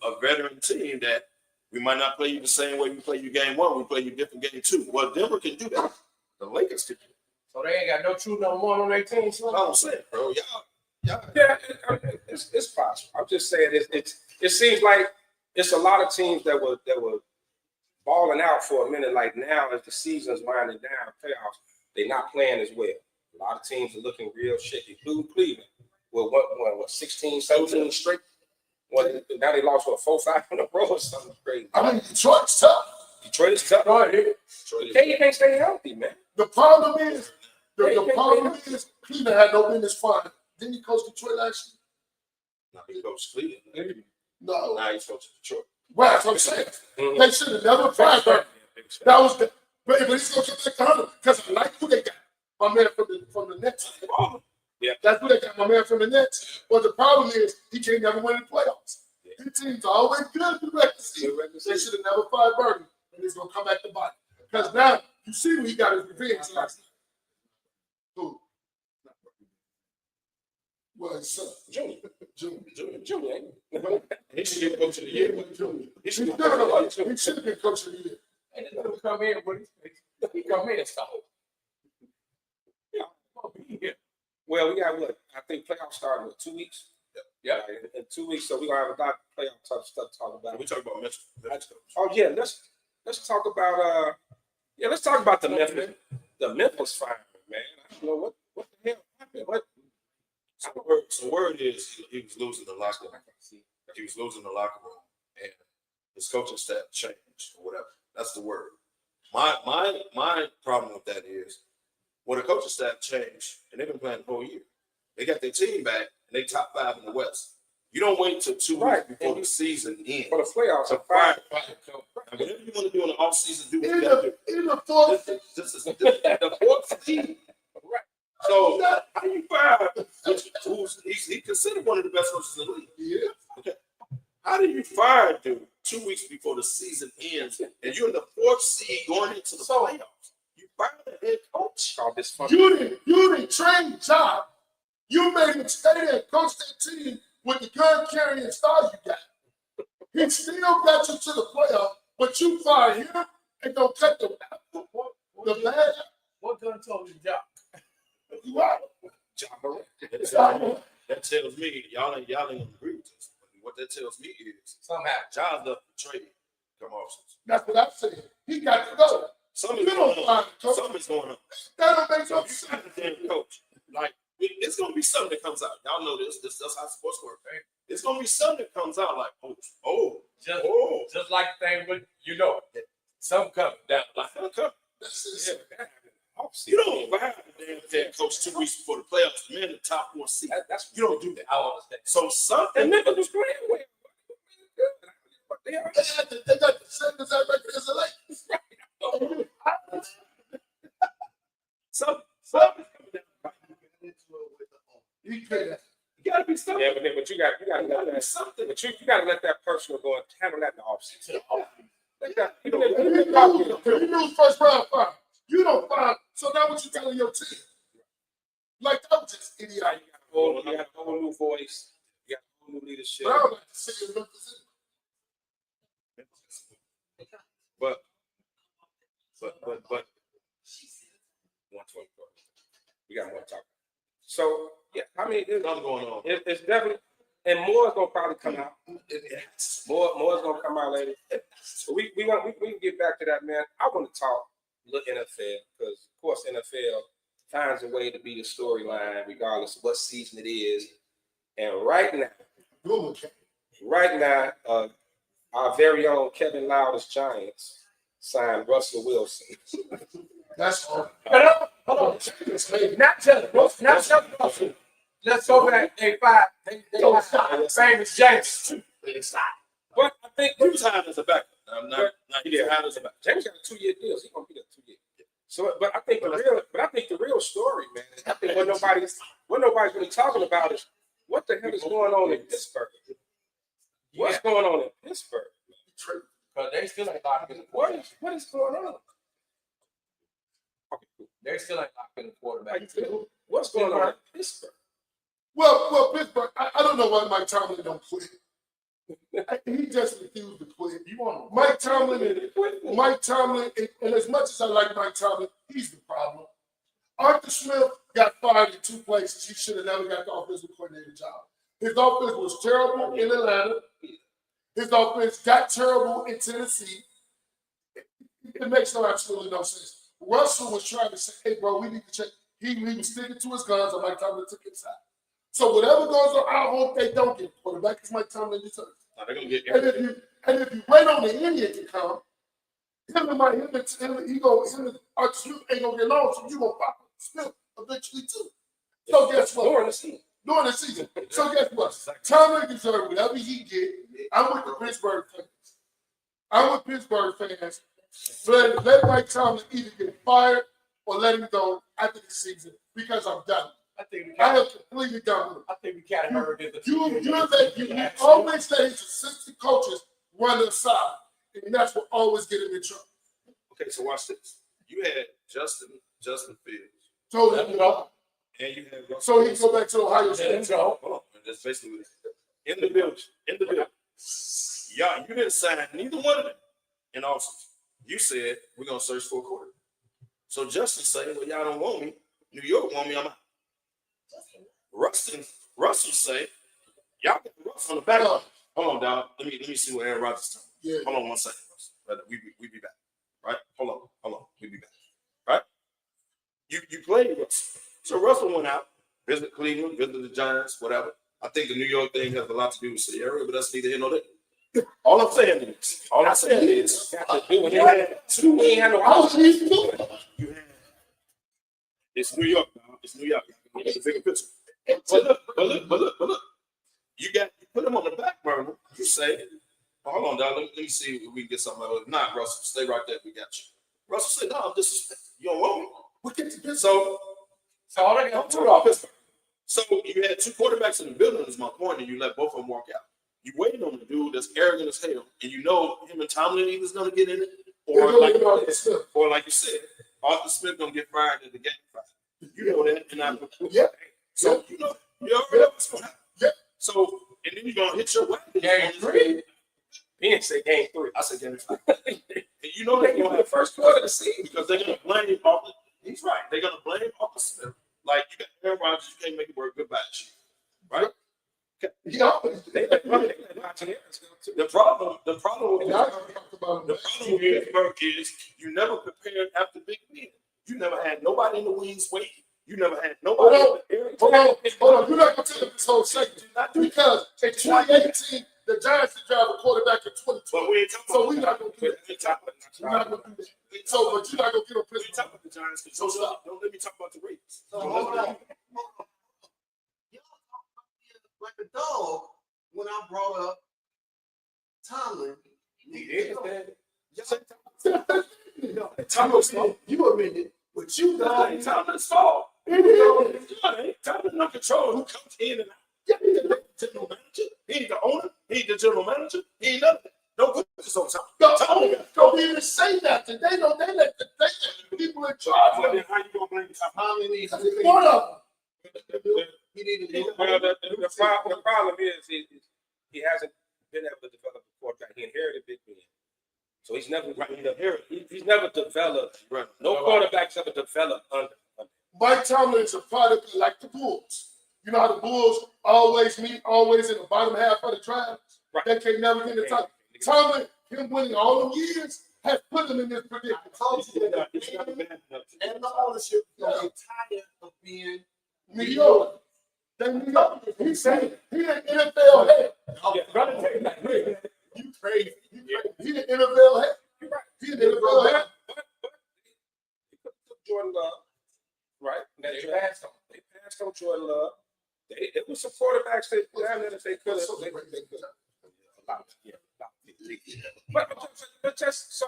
a veteran team that we might not play you the same way we play you game 1, we play you different game 2. Well, Denver can do that. The Lakers can do that.
So they ain't got no true no more on their team. So
I'm saying, bro, y'all.
Yeah, it's possible. I'm just saying it seems like it's a lot of teams that were balling out for a minute. Like now, as the season's winding down, playoffs, they're not playing as well. A lot of teams are looking real shaky, including Cleveland. Well, what 16, 17 straight? Well, now they lost 4-5 in a row or something crazy.
I mean, Detroit's tough.
Detroit is tough. You can't stay healthy, man.
The problem is, Cleveland had no business flying. Didn't he coach Detroit last year?
No, he coached Cleveland.
No.
Now he's coaching Detroit.
Right, that's what I'm saying. They should have never fired her. That was the, but he's gonna come back to Hunter because I like who they got. My man from the Nets.
Yeah.
That's who they got, my man from the Nets. But the problem is he can't never win in the playoffs. His team's always good in the regular season. They should have never fired Bernie, and he's gonna come back to body. Because now you see when he got his revenge last night. Who? Well, his son. Junior.
He should get coach of the year.
He should have been coach of the year.
And then he'll come in, but he come in and stop.
Well, we got what? I think playoffs start in 2 weeks.
Yeah.
In 2 weeks, so we're gonna have a lot of playoff type stuff to talk about.
We talk about Mitchell.
Oh yeah, let's talk about let's talk about the Memphis fire, man. I don't know what the hell happened. What?
So word is he was losing the locker room. He was losing the locker room, and his coaching staff changed or whatever. That's the word. My problem with that is, when the coaching staff changed, and they've been playing the whole year, they got their team back, and they top 5 in the West. You don't wait till 2 weeks before the season ends.
For the playoffs,
to fire. And whatever you want to do in the offseason, do what you got to do.
In the fourth.
This is the fourth season. Right. So how you fire? He considered one of the best coaches in the league.
Yeah.
Okay. How do you fire dude 2 weeks before the season ends, and you're in the 4th seed going into the playoffs? You fire the head coach.
All this fun.
You didn't train job. You made him stay there and coach that team with the gun carrying stars you got. He still got you to the playoff, but you fired him and don't cut the bad.
What gun told you job?
You right.
That tells me y'all ain't agree with this. What that tells me is
something happened.
John's up for trade. Come off.
That's what I'm saying. He got to go.
Something's going on. Something's going on.
That don't make no sense.
Damn coach. Like, it's going to be something that comes out. Y'all know this. That's how sports work, right? It's going to be something that comes out like,
just like the thing with, something coming down.
You don't fire the damn head coach 2 weeks before the playoffs. The man in the top 4 seed. You don't do that.
I understand.
So something.
And Memphis was playing well.
They got the same exact record as the Lakers.
Something's coming down.
You
gotta be something.
Yeah, but you gotta let that something. But you gotta let that personal go and handle that in the offseason. Like that.
You lose first round fire. You don't fire. So now what you telling your team? Like that was just idiotic.
You got a whole new voice. You got a whole new leadership.
But I don't like to say it.
But 124. We got more to talk about. So yeah, I mean,
Nothing going on.
It's definitely, and more is gonna probably come out. More is gonna come out later. So we can get back to that, man. I want to talk a little NFL because of course NFL finds a way to be the storyline regardless of what season it is. And right now, our very own Kevin Loud's Giants signed Russell Wilson.
That's all.
Hold on. Not just Russell. Let's go back. They famous James.
But I think
he was hired as a backup. He didn't hire as a backup.
James got a 2-year deal. He's gonna be there 2 years. So, but I think the real story, man, is I think what nobody's really talking about is what the hell is going on in Pittsburgh. What's going on in Pittsburgh?
Because they still ain't locked in the quarterback.
What is going on?
They still ain't locked in the quarterback.
What's going on in Pittsburgh?
Well, Pittsburgh. I don't know why Mike Tomlin don't quit. He just refused to quit. Mike Tomlin, and as much as I like Mike Tomlin, he's the problem. Arthur Smith got fired in 2 places. He should have never got the offensive coordinator job. His offense was terrible in Atlanta. His offense got terrible in Tennessee. It makes absolutely no sense. Russell was trying to say, hey, bro, we need to check. He was sticking to his guns, and Mike Tomlin took it aside. So whatever goes on, I hope they don't get quarterback because Mike Tomlin deserves it.
They're gonna get
and if you wait on the Indian to come, him and Arthur Smith ain't gonna get along, so you gonna pop Smith eventually too. So guess what? During the season. So guess what? Tomlin deserves whatever he get. I'm with the Pittsburgh Penguins. I'm with Pittsburgh fans. Let Mike Tomlin either get fired or let him go after the season because I'm done. I have completely done with it.
I think we kind of heard it.
You always let his assistant coaches run aside, and that's what always get him in trouble.
Okay, so watch this. You had Justin Fields.
Told him to go.
And you had Russell.
So he go back to Ohio State.
Hold on. That's basically what it is. In the building. Y'all, you didn't sign neither one of them in Austin. You said we're gonna search for a quarterback. So Justin saying, well, y'all don't want me. New York want me, I'm out. Russell say, y'all got Russ on the back. Hold on, dog. Let me see what Aaron Rodgers told me.
Yeah.
Hold on 1 second, Russell. We be back. Right? Hold on. We be back. Right? You played Russell. So Russell went out, visited Cleveland, visited the Giants, whatever. I think the New York thing has a lot to do with Sierra, but that's neither here nor there. All I'm saying is, you had two. It's New York, dog. It's New York. It's a bigger picture. But look. You put them on the back burner. You say, hold on, dog. Let me see if we can get something out of it. Not Russell. Stay right there. We got you. Russell said, no, this is you don't want me. We get to Pittsburgh. So all they got to talk Pittsburgh. So you had two quarterbacks in the building, is my point, and you let both of them walk out. You waiting on the dude that's arrogant as hell, and you know him and Tomlin either's gonna get in it, or like you said, Arthur Smith gonna get fired at the game 5. You know that, and I'm so you know you already know what's gonna happen. Yeah. So and then you're gonna hit your wagon.
Game 3. He didn't say game 3.
I said game 5. And you know they're gonna have the first quarter of the season because they're gonna blame Arthur. He's right. They're gonna blame Arthur Smith. Like you got Aaron Rodgers, you can't make it work. Goodbye, right? The problem is you never prepared after Big Ben. You never had nobody in the wings waiting. You never had nobody.
Hold on. You're not gonna tell me this whole segment because in 2018 the Giants did drive a quarterback in 2020.
But we ain't talking
so we're not gonna do that. We're not gonna do that. So, but you're not gonna get a place.
We talk about the Giants. So stop. Don't let me talk about the Ravens.
So hold on. Like a dog when I brought up Tomlin.
Tomlin, you admitted, but you guys, Tomlin's fault. Tomlin no control who comes in and out. Yeah, he's the general manager. He ain't the owner. He ain't the general manager. He ain't nothing. Don't put this on Tomlin.
Don't even say that. They let the people in charge.
How you gonna blame
Tomlin?
He's one of them.
The problem is he hasn't been able to develop a quarterback. He inherited Big Ben, so he's never he's never developed.
Right.
No quarterbacks ever developed under.
Mike Tomlin is a product like the Bulls. You know how the Bulls always in the bottom half of the draft. Right. They can never get in the top. Tomlin, him winning all them years, has put them in this predicament.
And the ownership got tired of being
New York. He said he an NFL head. You crazy. He an NFL head. He an NFL head.
Jordan Love, right? They passed on Jordan Love. There was some quarterbacks that they could have. But just so.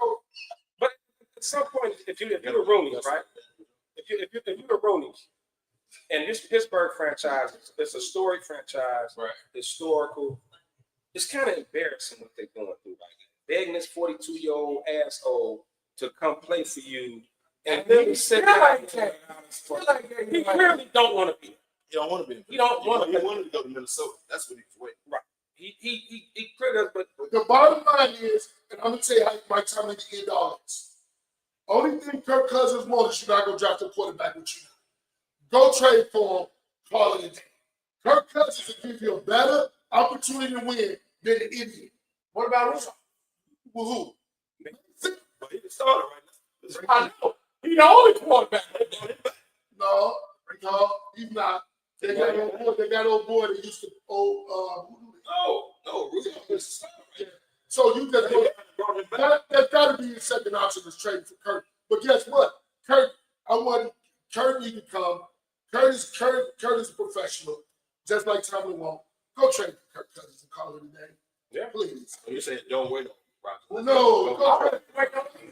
But at some point, if you're the Roonies, right? If you're the Roonies. And this Pittsburgh franchise, it's a storied franchise, right? Historical. It's kind of embarrassing what they're going through right now. Begging this 42-year-old asshole to come play for you, and then he said he clearly don't want to be.
He don't want to be.
He don't want to.
He wanted to go to Minnesota. That's what he was waiting.
Right. He criticized, but
the bottom line is, and I'm gonna tell you how Mike Tomlin can end all this. Only thing Kirk Cousins wants is you're not gonna draft a quarterback with you. Go trade for him, call it a day. Kirk Cousins will give you a better opportunity to win than an idiot. What about Russell? Well, who?
But he the starter right now.
I know. He's the only quarterback. No, he's not. They got old boy that used to
No, Russell is the starter right now.
So you just there's got to be a second option is trading for Kirk. But guess what? Kirk need to come. Kurt is a professional, just like Tomlin won't. Go trade for Kirk Cousins and call it a day.
Yeah,
please.
You said don't wait on.
No,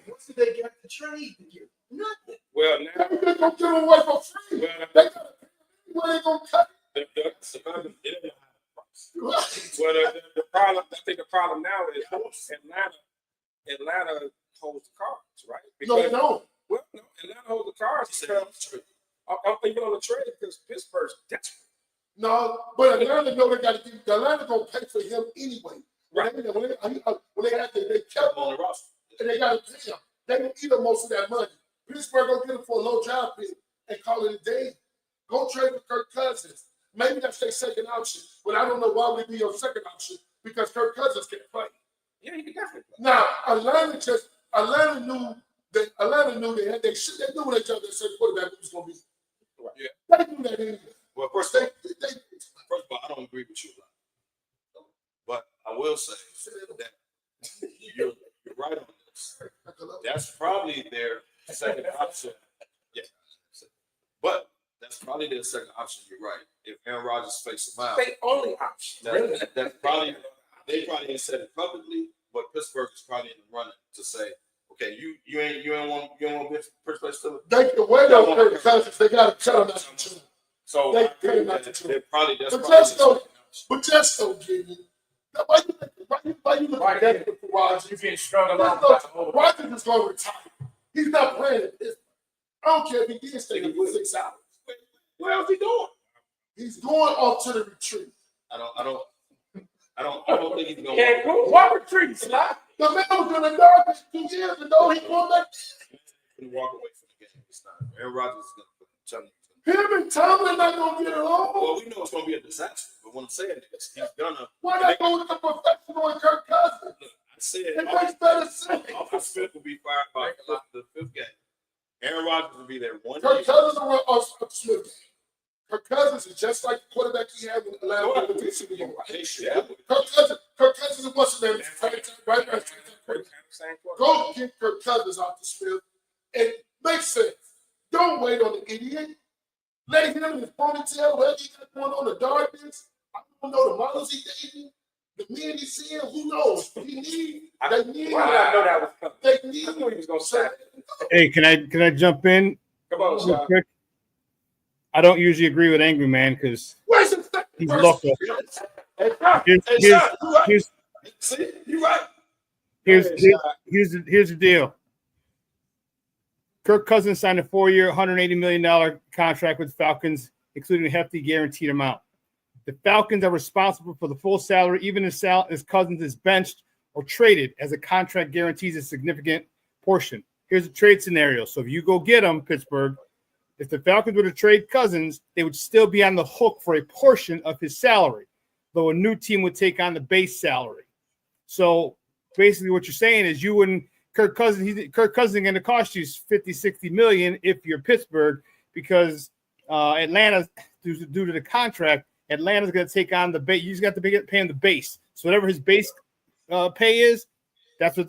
What did they get to trade to get? Nothing.
Well, now
they're gonna give him away for free. They gotta pay him. They gonna cut.
Well, the problem, I think the problem now is Atlanta holds the cards, right?
No, they don't.
Well, no, Atlanta holds the cards because I'm thinking on the trade because Pittsburgh's desperate.
No, but Atlanta know they got to give. Atlanta gonna pay for him anyway. When they had they kept on the roster and they got to pay him. They gonna eat up most of that money. Pittsburgh gonna get him for a low job pick and call it a day. Go trade with Kirk Cousins. Maybe that's their second option, but I don't know why would it be your second option because Kirk Cousins can't play.
Yeah, he can definitely play.
Now Atlanta knew they had they knew when they told their second quarterback was gonna be.
Right. Yeah.
They knew that anyway.
Well, first of all, I don't agree with you, but I will say that you're right on this. That's probably their second option. Yeah, but that's probably their second option. You're right. If Aaron Rodgers faces them out,
they only option.
That's probably they probably ain't said it publicly, but Pittsburgh is probably in the running to say, okay, you ain't want Pittsburgh still.
They can wait on Kirk Cousins. They got to tell him not to choose.
So
they cut him not to choose. But just don't give me. Why you look at that for Rodgers?
You being strung along.
Rodgers is going to retire. He's not playing at this. I don't care if he did stay for 6 hours.
Where else he going?
He's going off to the retreat.
I don't think he's going.
Can't go. What retreat?
The man was in the darkness 2 years ago. He's going back.
He walk away from the game. It's not. Aaron Rodgers is going to
him and Tomlin not going to get along.
Well, we know it's going to be a disaster. But what I'm saying is, he's gonna.
Why not go with the professional and Kirk Cousins?
Look, I said
it makes better sense.
Arthur Smith will be fired by the fifth game. Aaron Rodgers will be there one
Kirk
year.
Cousins will run Arthur Smith. Kirk Cousins is just like the quarterback he had with Atlanta. Kirk Cousins is what's his name? Right. Go get Kirk Cousins out the Smith. It makes sense. Don't wait on the idiot. Let him in his ponytail, whatever he got going on, the darkness. I don't know the models he dating, the men he's seeing. Who knows? They need.
I know that was coming.
They need.
I knew he was going to say.
Hey, can I jump in?
Come on, Sean.
Quick? I don't usually agree with Angry Man because he's local. Here's the deal. Kirk Cousins signed a 4-year, $180 million contract with the Falcons, including a hefty guaranteed amount. The Falcons are responsible for the full salary, even if Cousins is benched or traded, as the contract guarantees a significant portion. Here's a trade scenario. So if you go get him, Pittsburgh, if the Falcons were to trade Cousins, they would still be on the hook for a portion of his salary, though a new team would take on the base salary. So basically what you're saying is you wouldn't Kirk Cousins is going to cost you 50, 60 million if you're Pittsburgh, because Atlanta, due to the contract, Atlanta's going to take on the base. You just got to pay him the base. So whatever his base pay is, that's what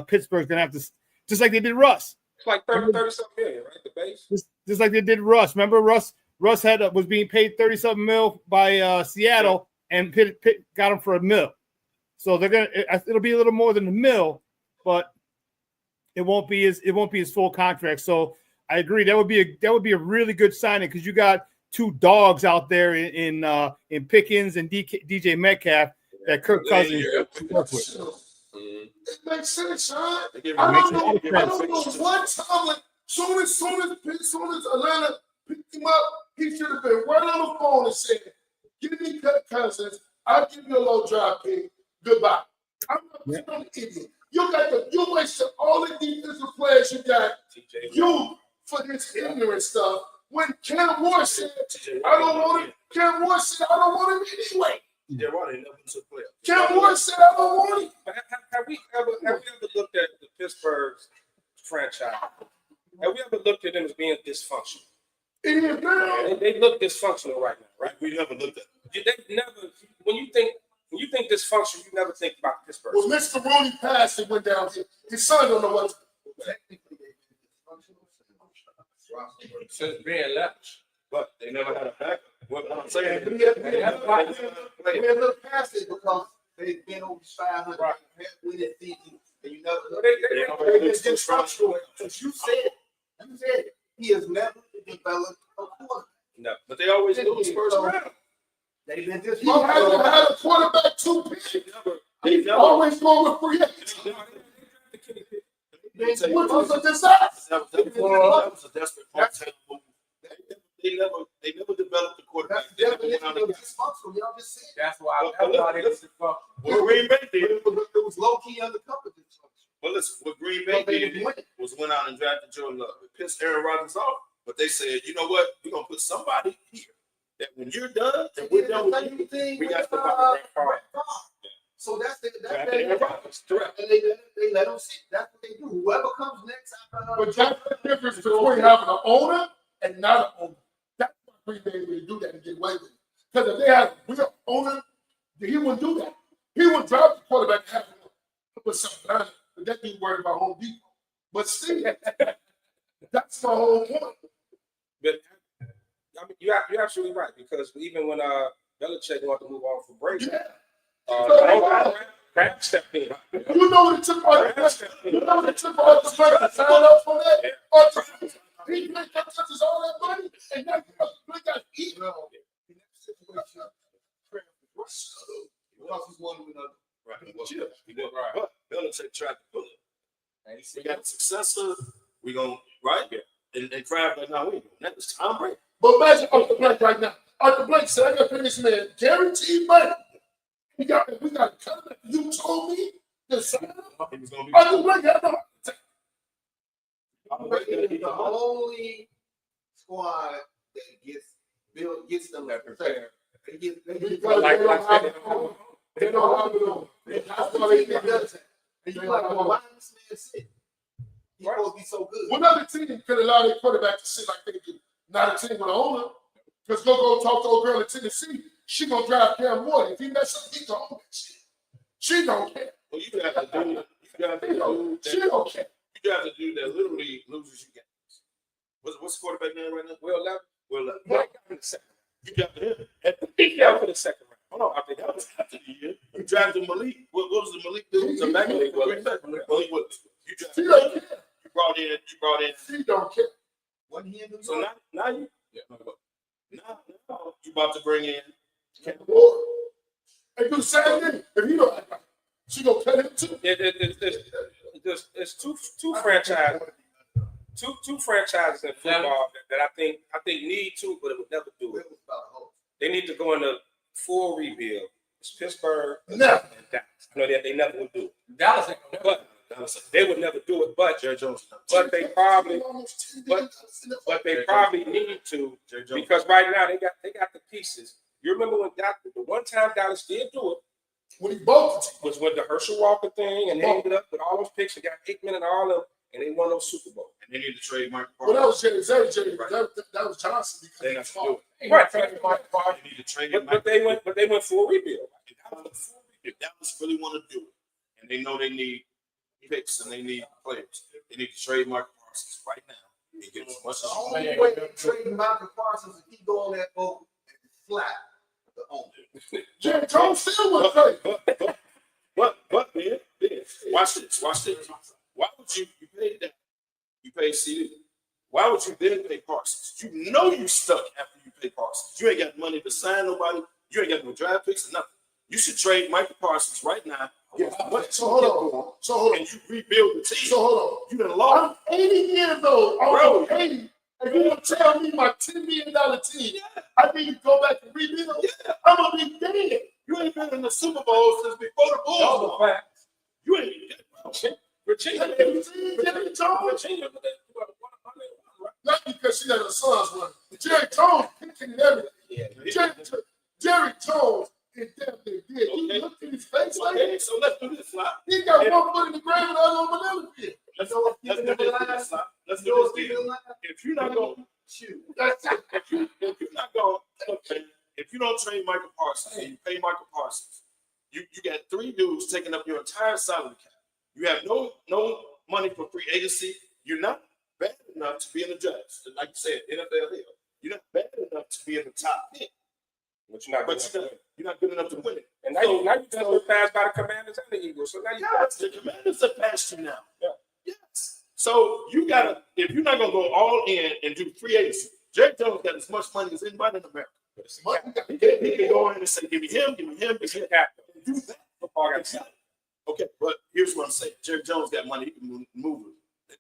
Pittsburgh's going to have to, just like they did Russ.
It's like 30-something million, right? The base.
Just like they did Russ. Remember Russ was being paid 30-something mil by Seattle, and Pitt got him for $1 million. So it'll be a little more than $1 million, but it won't be his full contract. So I agree that would be a really good signing, because you got two dogs out there in Pickens and DJ Metcalf that Kirk Cousins work with.
It makes sense, Sean. I don't know what Tomlin. Soon as Atlanta picked him up, he should have been right on the phone and said, "Give me Kirk Cousins. I'll give you a low draft pick. Goodbye." I'm not an idiot. You wasted all the defensive players you got for this ignorant stuff. When Cam Moore said, "I don't want him," Cam Moore said, "I don't want him anyway." Cam Moore said, "I don't want him."
Have we ever looked at the Pittsburgh's franchise? Have we ever looked at them as being dysfunctional?
It is now.
They look dysfunctional right now, right?
We never looked at them.
They never. When you think dysfunction, you never think about Pittsburgh.
Well, Mr. Rooney passed and went down here. His son don't know what to do.
Since being left.
But they never had a backup. What I'm saying,
we have looked past it because they've been over 500 winning season, and you never look.
They
It's dysfunctional. As you said, he has never developed a quarterback.
No, but they always lose first round.
They've been
He
dysfunctional.
hasn't had a quarterback 2 picks. He's always going with free agents. Which was a disaster.
That was a desperate hometown move. They never developed the quarterback. They never went on a
Dysfunctional. Y'all just said.
That's why it's dysfunctional.
What Green Bay did.
It was low key undercover dysfunction.
Well, listen, what Green Bay did was went out and drafted Jordan Love. It pissed Aaron Rodgers off, but they said, you know what? We're gonna put somebody here that when you're done, and we're done with you, we got somebody right.
So that's
Aaron Rodgers, correct.
and they let them sit. That's what they do. Whoever comes next after
But that's the difference between having an owner and not an owner. That's why Green Bay would do that and get away with it. Because if they had a real owner, he wouldn't do that. He would draft the quarterback and have him put something on it. But that dude worried about Home Depot. But still, that's my whole point.
But I mean, you're absolutely right, because even when Belichick wanted to move on from Brady, Kraft stepped in.
You know what it took all the money to sign up for that? He touches all that money, and now you got eaten.
in that situation, because he's one with another.
Right. But Belichick tried to pull it. And he said, we got a successor. We gonna and Kraft like, no, we ain't doing that. It's Tom Brady.
But imagine Arthur Blank right now. Arthur Blank said, I got to pay this man guaranteed money. We got to cut him. You told me to sign him. Arthur Blank had no
The only squad that gets them that prepare. They don't have it on. That's why they get that. And you're like, well, why does this man sit? He's supposed to be so good.
What other team could allow their quarterback to sit like they do? Not a team with an owner. Because go talk to old girl in Tennessee. She gonna drive Cam Ward. If he mess up, he gonna own that shit. She don't care.
Well, you have to do it.
She don't care.
You have to do that. Literally loses you games. What's the quarterback name right now?
Will Levis.
You got him at the
for the second round.
Hold on, I think that was after the year. You drafted Malik. What was the Malik? It was a back Malik Willis. You drafted.
She don't care.
You brought in.
She don't care.
Wasn't he in New York?
So now you. Now you about to bring in
Cam Ward. And do the same thing. If you don't, she gonna cut him too.
It's two franchises. Two franchises in football that I think need to, but it would never do it. They need to go into full rebuild. It's Pittsburgh and Dallas. I know that they never would do it.
Dallas ain't gonna
They would never do it, but they probably need to, because right now they got the pieces. You remember when the one time Dallas did do it,
when he bought it,
was with the Herschel Walker thing, and they ended up with all those picks. They got 8 minutes all of them, and they won those Super Bowl.
And they need to trade Mike
Well, that was Jerry. That was Johnson because
they
he
have
was
to do it.
Right.
They need to trade
But they went full rebuild.
If Dallas really want to do it, and they know they need picks and they need players, they need to trade Michael Parsons right now and get as much as
The only way to trade Michael Parsons is if he go on that boat and slap the owner.
Jerry Jones still was trade.
But man, watch this. Why would you pay that? You pay CD. Why would you then pay Parsons? You know you stuck after you pay Parsons. You ain't got money to sign nobody. You ain't got no draft picks or nothing. You should trade Michael Parsons right now.
So hold on.
And you rebuild the team.
So hold on.
You done lost.
I'm 80 years old. I'm 80. And you gonna tell me my $10 million team, I need to go back and rebuild? Yeah. I'm gonna be dead.
You ain't been in the Super Bowl since before the Bulls. You ain't. Virginia.
Not because she had her sons one. Jerry Jones picking and everything. Jerry Jones is definitely did. He looked in his face like that.
So let's do this.
He got one foot in the grave and the other on Manila field.
Let's do this. If you're not going to shoot, if you don't trade Michael Parsons and you pay Michael Parsons, you got 3 dudes taking up your entire salary cap. You have no money for free agency. You're not bad enough to be in the draft. Like you said, NFL here. You're not bad enough to be in the top pick.
But you're not good enough to win.
You're not good enough to win it.
And now you just surpassed by the Commanders and the Eagles. So now you
the Commanders have passed you now. Yeah. Yes. So you gotta, if you're not gonna go all in and do free agency, Jerry Jones got as much money as anybody in America. He can go in and say, give me him, give me him, give me him. Do that. Okay, but here's what I'm saying. Jerry Jones got money. He can move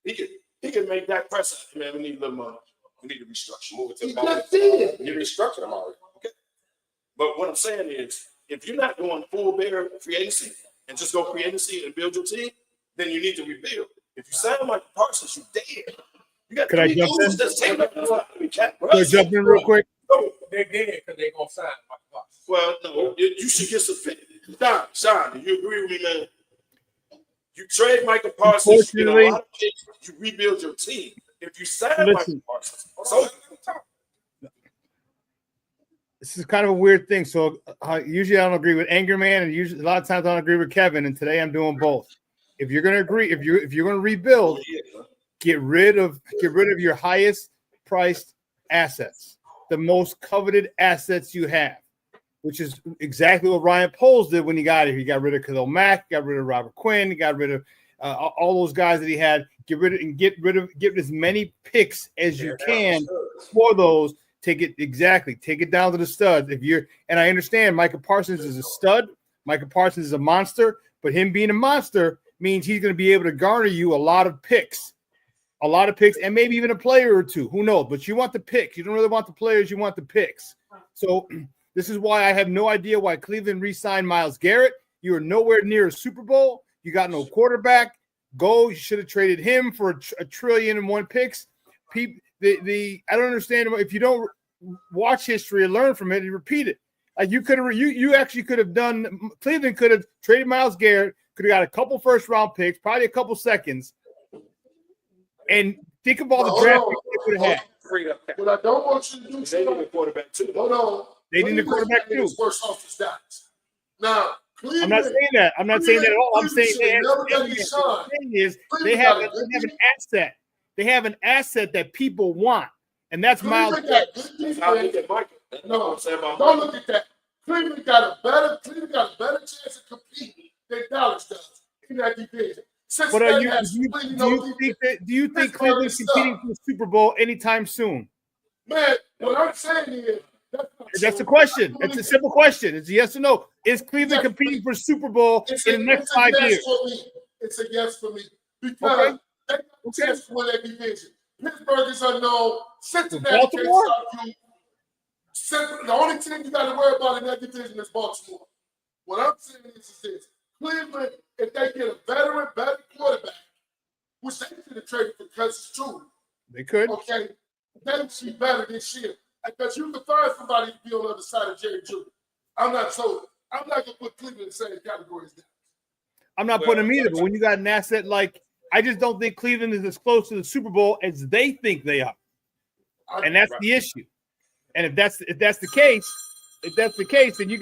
it. He can make that press out. Man, we need a little money. We need to restructure. Move it to the
You restructured them already.
Okay. But what I'm saying is, if you're not going full bear free agency and just go free agency and build your team, then you need to rebuild. If you sign Michael Parsons, you're dead. You got
Could I jump in? Could I jump in real quick?
They did because they're going to sign Michael Parsons.
Well, no, you should get suspended. Sean, do you agree with me, man? You trade Michael Parsons, you get a lot of picks, you rebuild your team. If you sign Michael Parsons,
this is kind of a weird thing. So usually I don't agree with Angerman, and usually a lot of times I don't agree with Kevin. And today I'm doing both. If you're going to agree, if you're going to rebuild, get rid of your highest priced assets, the most coveted assets you have, which is exactly what Ryan Poles did when he got here. He got rid of Khalil Mack, got rid of Robert Quinn, he got rid of all those guys that he had. Get as many picks as you can for those. Take it down to the studs. And I understand Michael Parsons is a stud. Michael Parsons is a monster, but him being a monster means he's going to be able to garner you a lot of picks, and maybe even a player or two. Who knows? But you want the picks. You don't really want the players. You want the picks. So this is why I have no idea why Cleveland re-signed Myles Garrett. You are nowhere near a Super Bowl. You got no quarterback. You should have traded him for $1 trillion and 1 picks. I don't understand if you don't watch history and learn from it and repeat it. Like you actually could have done. Cleveland could have traded Myles Garrett. Could have got a couple first-round picks, probably a couple seconds, and think of all the draft picks they could have had.
What I don't want you to do,
they need a quarterback too.
Hold on.
They need a quarterback too.
Worse off the stats. Now, Cleveland,
I'm not saying that. I'm not saying that at all. I'm saying the thing is they have an asset. They have an asset that people want, and that's Myles Garrett.
No, don't look at that. Cleveland got a better chance of competing than Dallas does in that division.
But do you think Cleveland's competing for the Super Bowl anytime soon?
Man, what I'm saying is
that's the question. It's a simple question. It's a yes or no. Is Cleveland competing for Super Bowl in the next 5 years?
It's a yes for me because they got a chance to win that division. Pittsburgh is unknown. Cincinnati
Baltimore?
The only team you got to worry about in that division is Baltimore. What I'm saying is this. Cleveland, if they get a better quarterback, which they could have traded for Cousins too.
They could.
Okay. They should be better this year. Because you can find somebody to be on the other side of Jerry Jr. I'm not going to put Cleveland in the same category as that.
I'm not putting them either, but when you got an asset like, I just don't think Cleveland is as close to the Super Bowl as they think they are. And that's the issue. And if that's the case, then you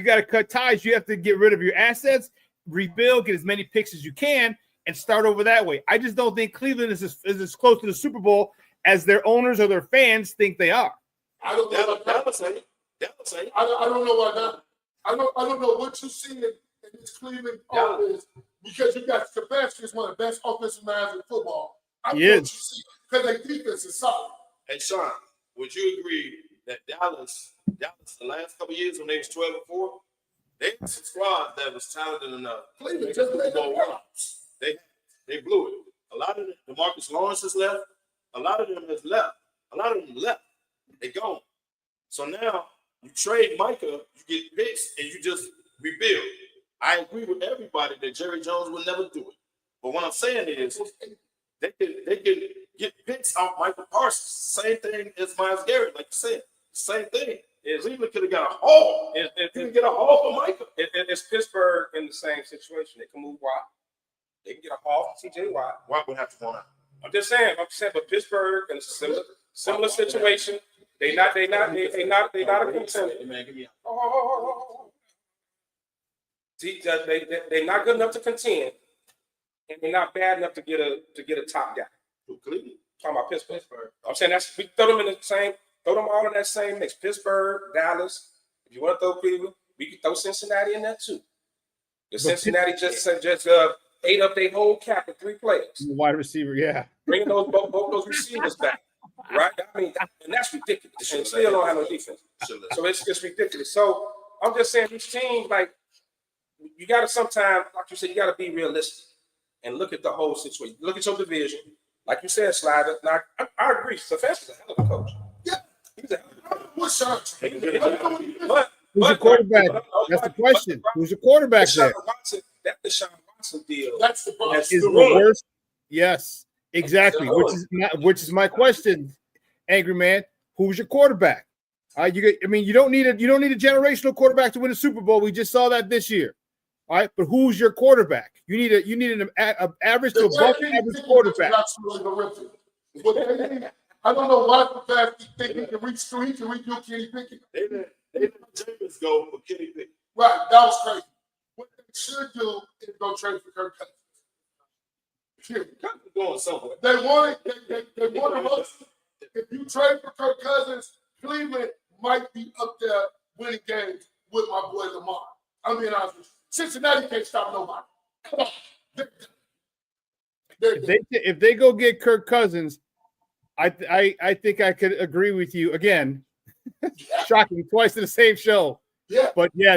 gotta cut ties. You have to get rid of your assets, rebuild, get as many picks as you can, and start over that way. I just don't think Cleveland is as close to the Super Bowl as their owners or their fans think they are.
I don't know. I don't know why not. I don't know what you see in this Cleveland offense because you got Stefanski is one of the best offensive minds in football. I don't know what you see because their defense is solid.
Hey, Sean, would you agree that Dallas, the last couple of years when they was 12-4, they had some squads that was talented enough.
Cleveland just made the playoffs.
They blew it. A lot of the Marcus Lawrence has left. A lot of them has left. A lot of them left. They gone. So now you trade Micah, you get picks, and you just rebuild. I agree with everybody that Jerry Jones will never do it. But what I'm saying is they can get picks off Michael Parsons. Same thing as Myles Garrett, like you said. Same thing. Cleveland could have got a haul. You can get a haul for Micah.
It's Pittsburgh in the same situation. They can move Watt. They can get a haul for TJ Watt.
Watt would have to go out.
I'm just saying, but Pittsburgh in a similar situation. They not a contender. They're not good enough to contend, and they're not bad enough to get a top guy.
Cleveland.
Talking about Pittsburgh. I'm saying we throw them in the same Throw them all in that same mix. Pittsburgh, Dallas. If you want to throw Cleveland, we can throw Cincinnati in there too. Because Cincinnati just ate up their whole cap of 3 players.
Wide receiver, yeah.
Bringing both those receivers back, right? I mean, and that's ridiculous. And still don't have no defense. So it's just ridiculous. So I'm just saying, these teams, like, you got to sometimes, like you said, you got to be realistic and look at the whole situation. Look at your division. Like you said, Slider. Now, I agree. Stefanski's a hell of a coach.
Yeah.
He's a hell of a coach.
What's up?
Who's your quarterback? That's the question. Who's your quarterback there?
That Deshaun Watson deal.
That's the problem.
Is the worst. Yes, exactly. Which is my question, Angry Man. Who's your quarterback? You don't need a generational quarterback to win a Super Bowl. We just saw that this year. All right, but who's your quarterback? You need an average to above average quarterback.
Absolutely horrific. I don't know why the fast think he can reach through. He can reach you, Kenny Pickett.
They let Jameis go for Kenny Pickett.
Right, that was crazy. What they should do is go trade for Kirk Cousins.
Going somewhere.
They wanted us. If you trade for Kirk Cousins, Cleveland might be up there winning games with my boy Lamar. I mean, Cincinnati can't stop nobody. Come on.
If they go get Kirk Cousins, I think I could agree with you again. Shocking, twice in the same show.
Yeah,
but yeah,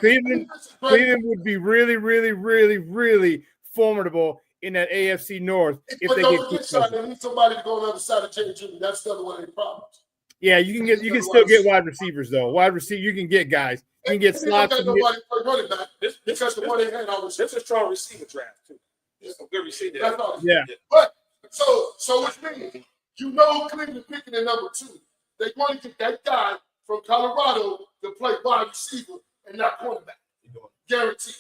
Cleveland would be really, really, really, really formidable in that AFC North if they get Kirk Cousins.
They need somebody to go on the other side of Jerry Jeudy. That's the other one of their problems.
Yeah, you can still get wide receivers though. Wide receiver, you can get guys. You can get slots.
Nobody running back. Because the one they had always.
This is a strong receiver draft too. Some good receivers.
Yeah.
But so which means Cleveland picking at number 2. They want to get that guy from Colorado to play wide receiver and not cornerback. Guaranteed.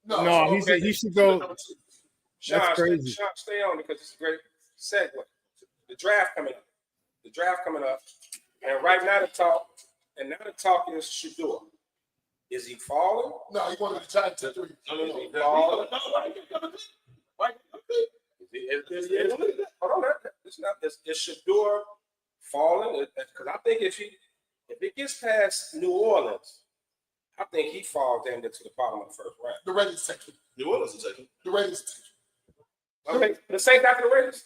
No, he should go. That's crazy.
Sean, stay on because it's a great segue. The draft coming up. And right now the talk is Shador. Is he falling?
No, he wanted to try to 3.
Is he falling? Hold on, is Shador falling? Because I think if it gets past New Orleans, I think he falls down to the bottom of the first round.
The Raiders take him.
New Orleans is taking.
The Raiders take him.
Okay, the Saints after the Raiders?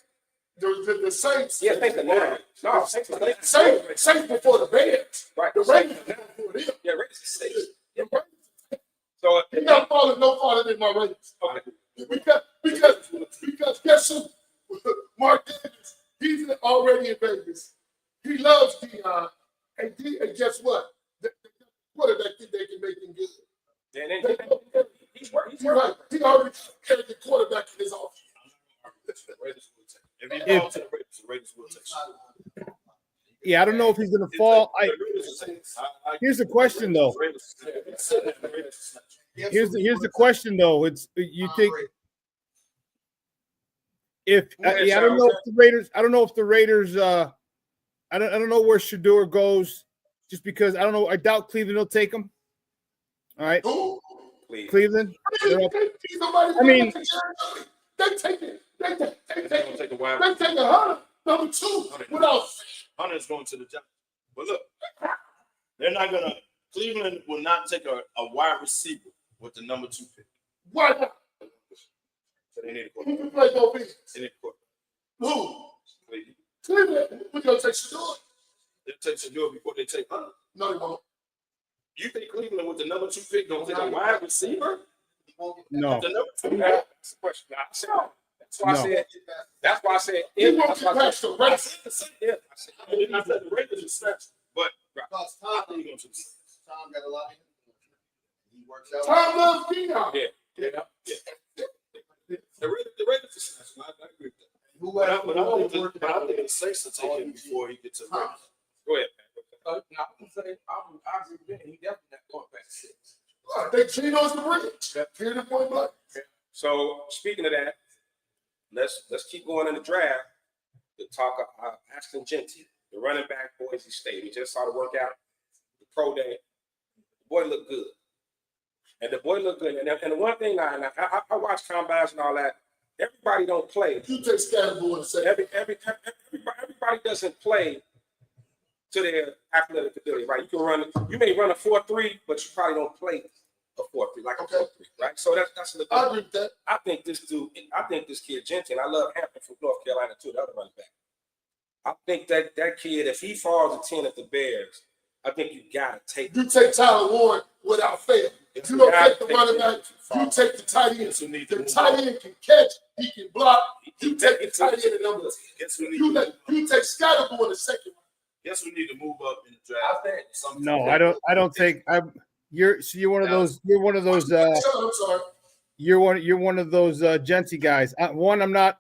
The Saints.
Yeah, Saints. No,
Saints before the Bears.
Right.
The Raiders before them.
Yeah, Raiders is Saints.
Yeah. So he not falling no farther than my Raiders.
Okay.
Because guess who? Mark Davis, he's already in Vegas. He loves Dion. And guess what? The quarterback think they can make him good.
He's working.
Right. He already carried the quarterback in his office.
If he falls to the Raiders will take.
Yeah, I don't know if he's going to fall. Here's the question, though. Here's the question, though. It's you think if I don't know if the Raiders. I don't know if the Raiders. I don't know where Shador goes, just because I don't know. I doubt Cleveland will take him. All right, Cleveland. I mean,
they take it. They take Hunter number 2 without.
Hunter's going to the Giants. But look, they're not gonna. Cleveland will not take a wide receiver with the number 2 pick.
Why not?
So they need a
Who
quarterback.
can play no business?
They need a quarterback.
Who?
Cleveland.
Cleveland. We're gonna take Shador.
They'll take Shador before they take Hunter.
No, they won't.
You think Cleveland with the number 2 pick gonna take a wide receiver?
No.
The number 2
That's the question. That's why I said. That's why I said.
He won't get past the Raiders.
I said the Raiders are special, but
Because Tom got a lot. He works out.
Tom loves Dion.
Yeah.
the Raiders are special. I agree with that. But I think the Saints will take him before he gets to the Raiders.
Go ahead.
I agree with him. He definitely not going back to 6.
I think Gino's the bridge. Period of point blank.
So speaking of that, let's keep going in the draft to talk about Ashton Genty, the running back, Boise State. We just saw the workout, the pro day. The boy looked good. And the boy looked good. And the one thing I watch combines and all that, everybody don't play.
You take Scatterbull and say
Everybody doesn't play to their athletic ability, right? You may run a 4.3, but you probably don't play a 4.3, like a 4.3, right? So that's a little
I agree with that.
I think this kid Genty, and I love Hampton from North Carolina too, the other running back. I think that kid, if he falls to 10 at the Bears, I think you gotta take
him. You take Tyler Warren without fail. You don't take the running back, you take the tight end. The tight end can catch, he can block. You take the tight end at number 10. You take Scotty in the second.
Guess we need to move up in the draft.
No, I don't take. You're one of those. You're one of those.
I'm sorry.
You're one of those Genty guys. One, I'm not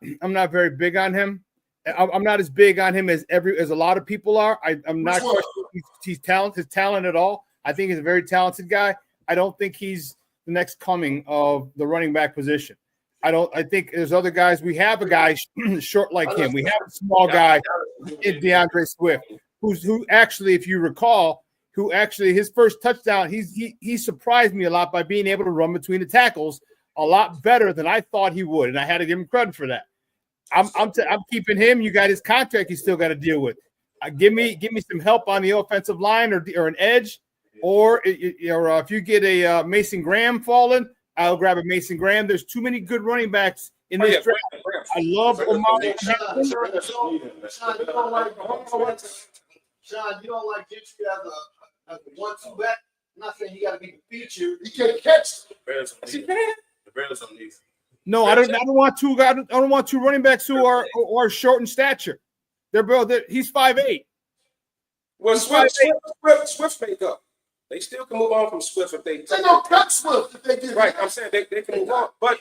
very big on him. I'm not as big on him as a lot of people are. I'm not questioning his talent at all. I think he's a very talented guy. I don't think he's the next coming of the running back position. I think there's other guys. We have a guy short like him. We have a small guy in DeAndre Swift, who actually, if you recall, his first touchdown, he surprised me a lot by being able to run between the tackles a lot better than I thought he would, and I had to give him credit for that. I'm keeping him. You got his contract. He's still got to deal with. Give me some help on the offensive line or an edge, or if you get a Mason Graham falling, I'll grab a Mason Graham. There's too many good running backs in this draft. I love Omar.
Sean, you don't like Gentry as a 1-2 back. I'm not saying he got to be the feature.
He can't catch.
The Bears don't need.
No, I don't want two. I don't want two running backs who are short in stature. He's 5'8".
Well, Swift make up. They still can move on from Swift if they.
They don't cut Swift if they get
right. I'm saying they can move on, but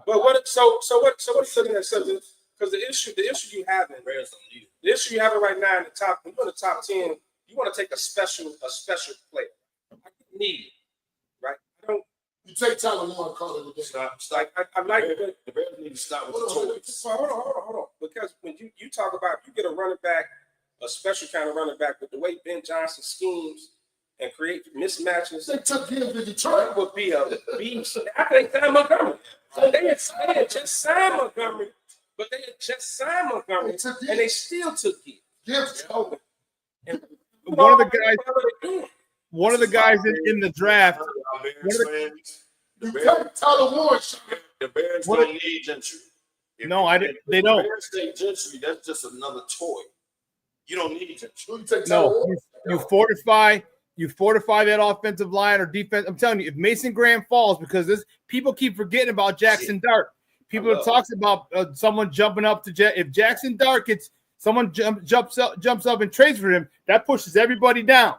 what? So what are you looking at? Because the issue you having right now in the top, when you're in the top 10, you want to take a special player. I need it, right? I don't.
You take Tyler Warren, call it a day.
Stop.
I like
the Bears need to stop with the toys.
Hold on. Because when you talk about, you get a running back, a special kind of running back, with the way Ben Johnson schemes and create mismatches.
They took him to Detroit.
Would be a beast. I think Sam Montgomery. They had just signed Montgomery, and they still took it.
Yes.
One of the guys in the draft.
You take Tyler Warren.
The Bears don't need Gentry.
No, they don't.
Bears take Gentry, that's just another toy. You don't need Gentry.
No, you fortify that offensive line or defense. I'm telling you, if Mason Graham falls, because people keep forgetting about Jackson Dart. People talks about someone jumping up to if Jackson Dart gets someone jumps up and trades for him, that pushes everybody down.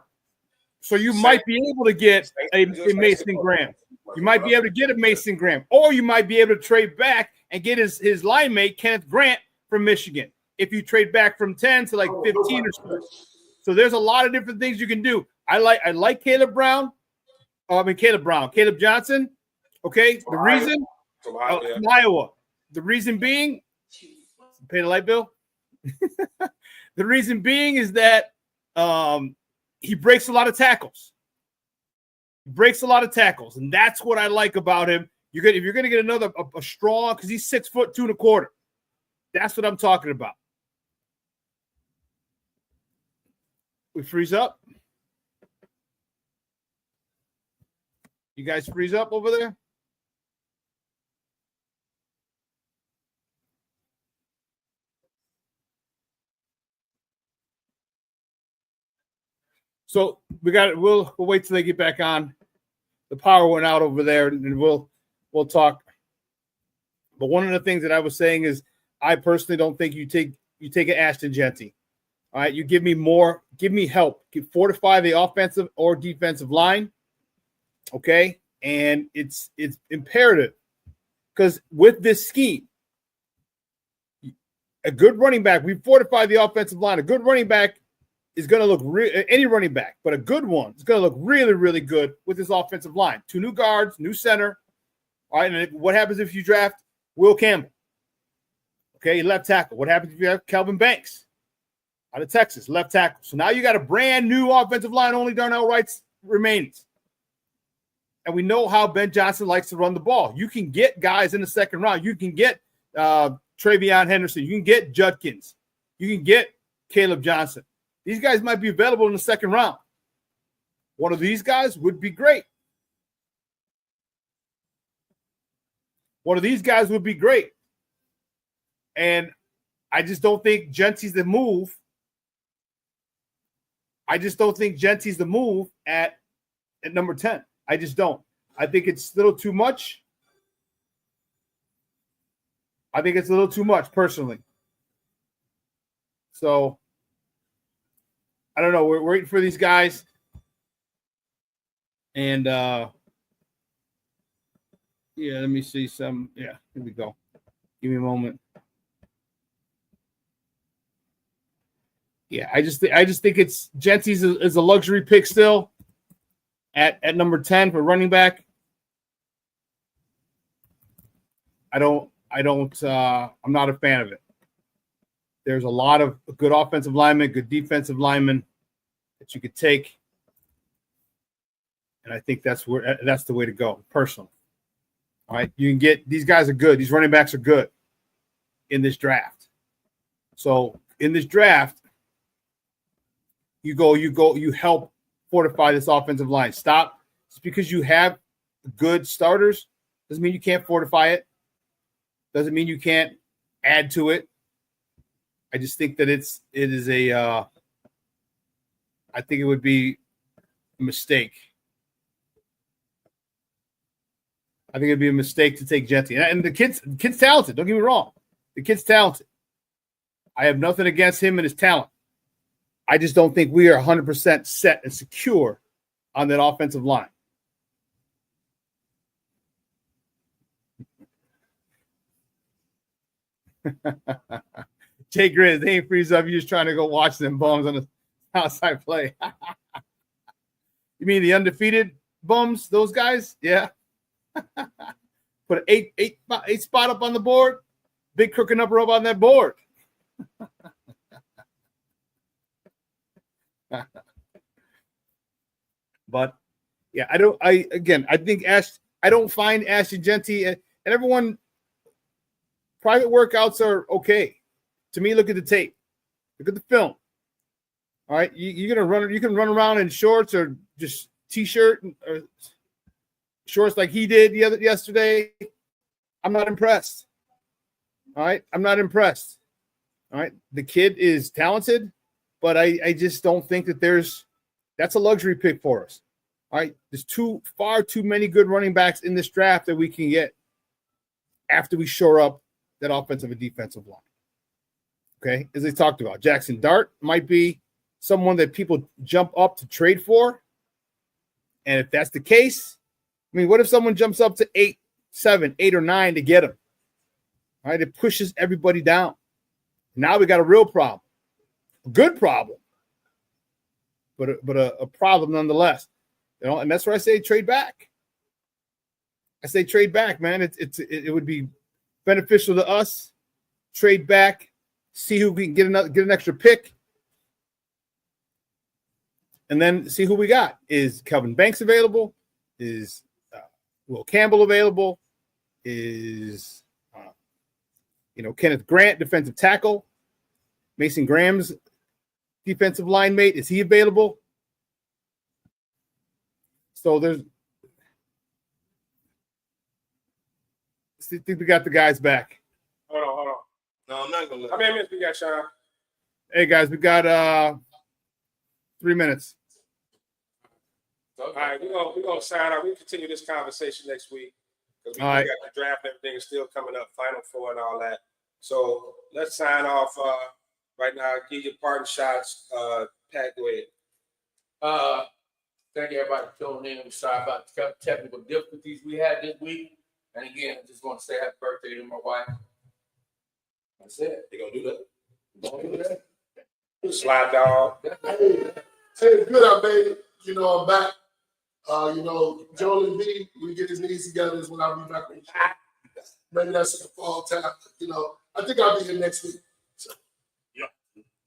So you might be able to get a Mason Graham. You might be able to get a Mason Graham, or you might be able to trade back and get his line mate Kenneth Grant from Michigan. If you trade back from 10 to like 15 or so. So there's a lot of different things you can do. I like Caleb Johnson. Okay. The reason from Iowa. The reason being, pay the light bill. The reason being is that he breaks a lot of tackles. And that's what I like about him. If you're going to get another a strong, because he's 6 foot 2 1/4. That's what I'm talking about. We freeze up. You guys freeze up over there? So we got it. We'll wait till they get back on. The power went out over there, and we'll talk. But one of the things that I was saying is, I personally don't think you take an Ashton Genty. All right, you give me more, give me help, fortify the offensive or defensive line. Okay, and it's imperative because with this scheme, a good running back, we fortify the offensive line. A good running back is going to look any running back, but a good one is going to look really, really good with this offensive line. 2 new guards, new center. All right, and what happens if you draft Will Campbell? Okay, left tackle. What happens if you have Kelvin Banks out of Texas, left tackle? So now you got a brand new offensive line, only Darnell Wright remains. And we know how Ben Johnson likes to run the ball. You can get guys in the second round. You can get Travion Henderson. You can get Judkins. You can get Caleb Johnson. These guys might be available in the second round. One of these guys would be great. One of these guys would be great. And I just don't think Genty's the move. I just don't think Genty's the move at number 10. I just don't. I think it's a little too much. I think it's a little too much, personally. So, I don't know. We're waiting for these guys. And, yeah, let me see some. Yeah, here we go. Give me a moment. Yeah, I just think it's Genty's is a luxury pick still at number 10 for running back. I'm not a fan of it. There's a lot of good offensive linemen, good defensive linemen that you could take. And I think that's the way to go, personally. All right. You can get these guys are good. These running backs are good in this draft. So in this draft, you help fortify this offensive line. Stop. Just because you have good starters doesn't mean you can't fortify it. Doesn't mean you can't add to it. I just think that I think it would be a mistake. I think it'd be a mistake to take Genty. And the kid's talented. Don't get me wrong. The kid's talented. I have nothing against him and his talent. I just don't think we are 100% set and secure on that offensive line. Jay Grizz, they ain't freeze up. You're just trying to go watch them bums on the outside play. You mean the undefeated bums? Those guys? Yeah. Put an eight spot up on the board. Big crooked number up on that board. But yeah, I don't find Ashton Genty and everyone. Private workouts are okay. To me, look at the tape. Look at the film. All right. You're gonna run. You can run around in shorts or just t-shirt or shorts like he did yesterday. I'm not impressed. All right. I'm not impressed. All right. The kid is talented, but I just don't think that that's a luxury pick for us. All right. There's far too many good running backs in this draft that we can get after we shore up that offensive and defensive line. Okay. As I talked about, Jackson Dart might be someone that people jump up to trade for. And if that's the case, I mean, what if someone jumps up to 8, 7, 8, or 9 to get him? All right. It pushes everybody down. Now we got a real problem, a good problem, but a problem nonetheless. And that's where I say trade back. I say trade back, man. It would be beneficial to us. Trade back, see who we can get an extra pick, and then see who we got. Is Kelvin Banks available? Is Will Campbell available? Is Kenneth Grant, defensive tackle? Mason Graham's defensive line mate, is he available? So I think we got the guys back.
Hold on.
No, I'm not gonna let.
How many minutes we got, Sean?
Hey guys, we got 3 minutes.
All right, we're gonna sign off. We'll continue this conversation next week because we
All right.
got the draft and everything is still coming up, Final Four and all that. So let's sign off right now. Give your parting shots. Pat, go ahead.
Thank everybody for tuning in. I'm sorry about the technical difficulties we had this week. And again, I just want to say happy birthday to my wife. That's it.
They gonna do that?
Don't do that.
Slide dog.
Hey, it's good I made it. I'm back. Joel and B, when he get his knees together is when I'll be back on the show. Maybe that's in the fall time. I think I'll be here next week. So,
yeah.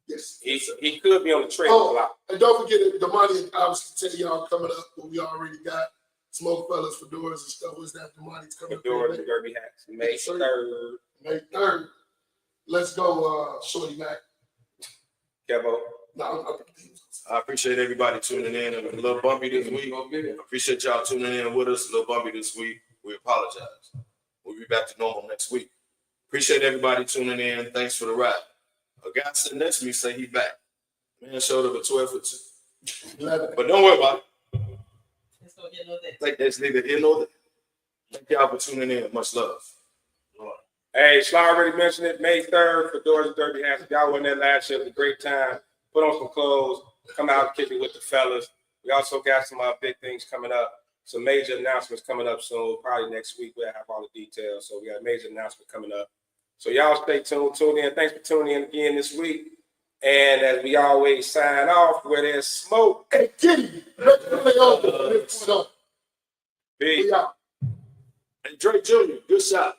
Yes.
He could be on the trade block.
And don't forget the money, I was tell y'all coming up, but we already got SmokeFellas, fedoras, and stuff. What's that? The money's coming up.
Fedoras and derby hats. May 3rd.
May 3rd. Let's go, Shorty Mac.
Kevo.
I appreciate everybody tuning in. It was a little bumpy this week. Appreciate y'all tuning in with us. A little bumpy this week. We apologize. We'll be back to normal next week. Appreciate everybody tuning in. Thanks for the ride. A guy sitting next to me say he back. Man showed up at 12 for 2. But don't worry about it. Like that's neither here nor there. Thank y'all for tuning in. Much love.
Hey, Sly already mentioned it. May 3rd for Doors and Derby Hats. Y'all went there last year. It was a great time. Put on some clothes. Come out and kick it with the fellas. We also got some big things coming up. Some major announcements coming up soon. Probably next week we'll have all the details. So we got a major announcement coming up. So y'all stay tuned. Tune in. Thanks for tuning in again this week. And as we always sign off, where there's smoke.
Hey, Kitty.
Peace.
Hey, Drake Jr., good shot.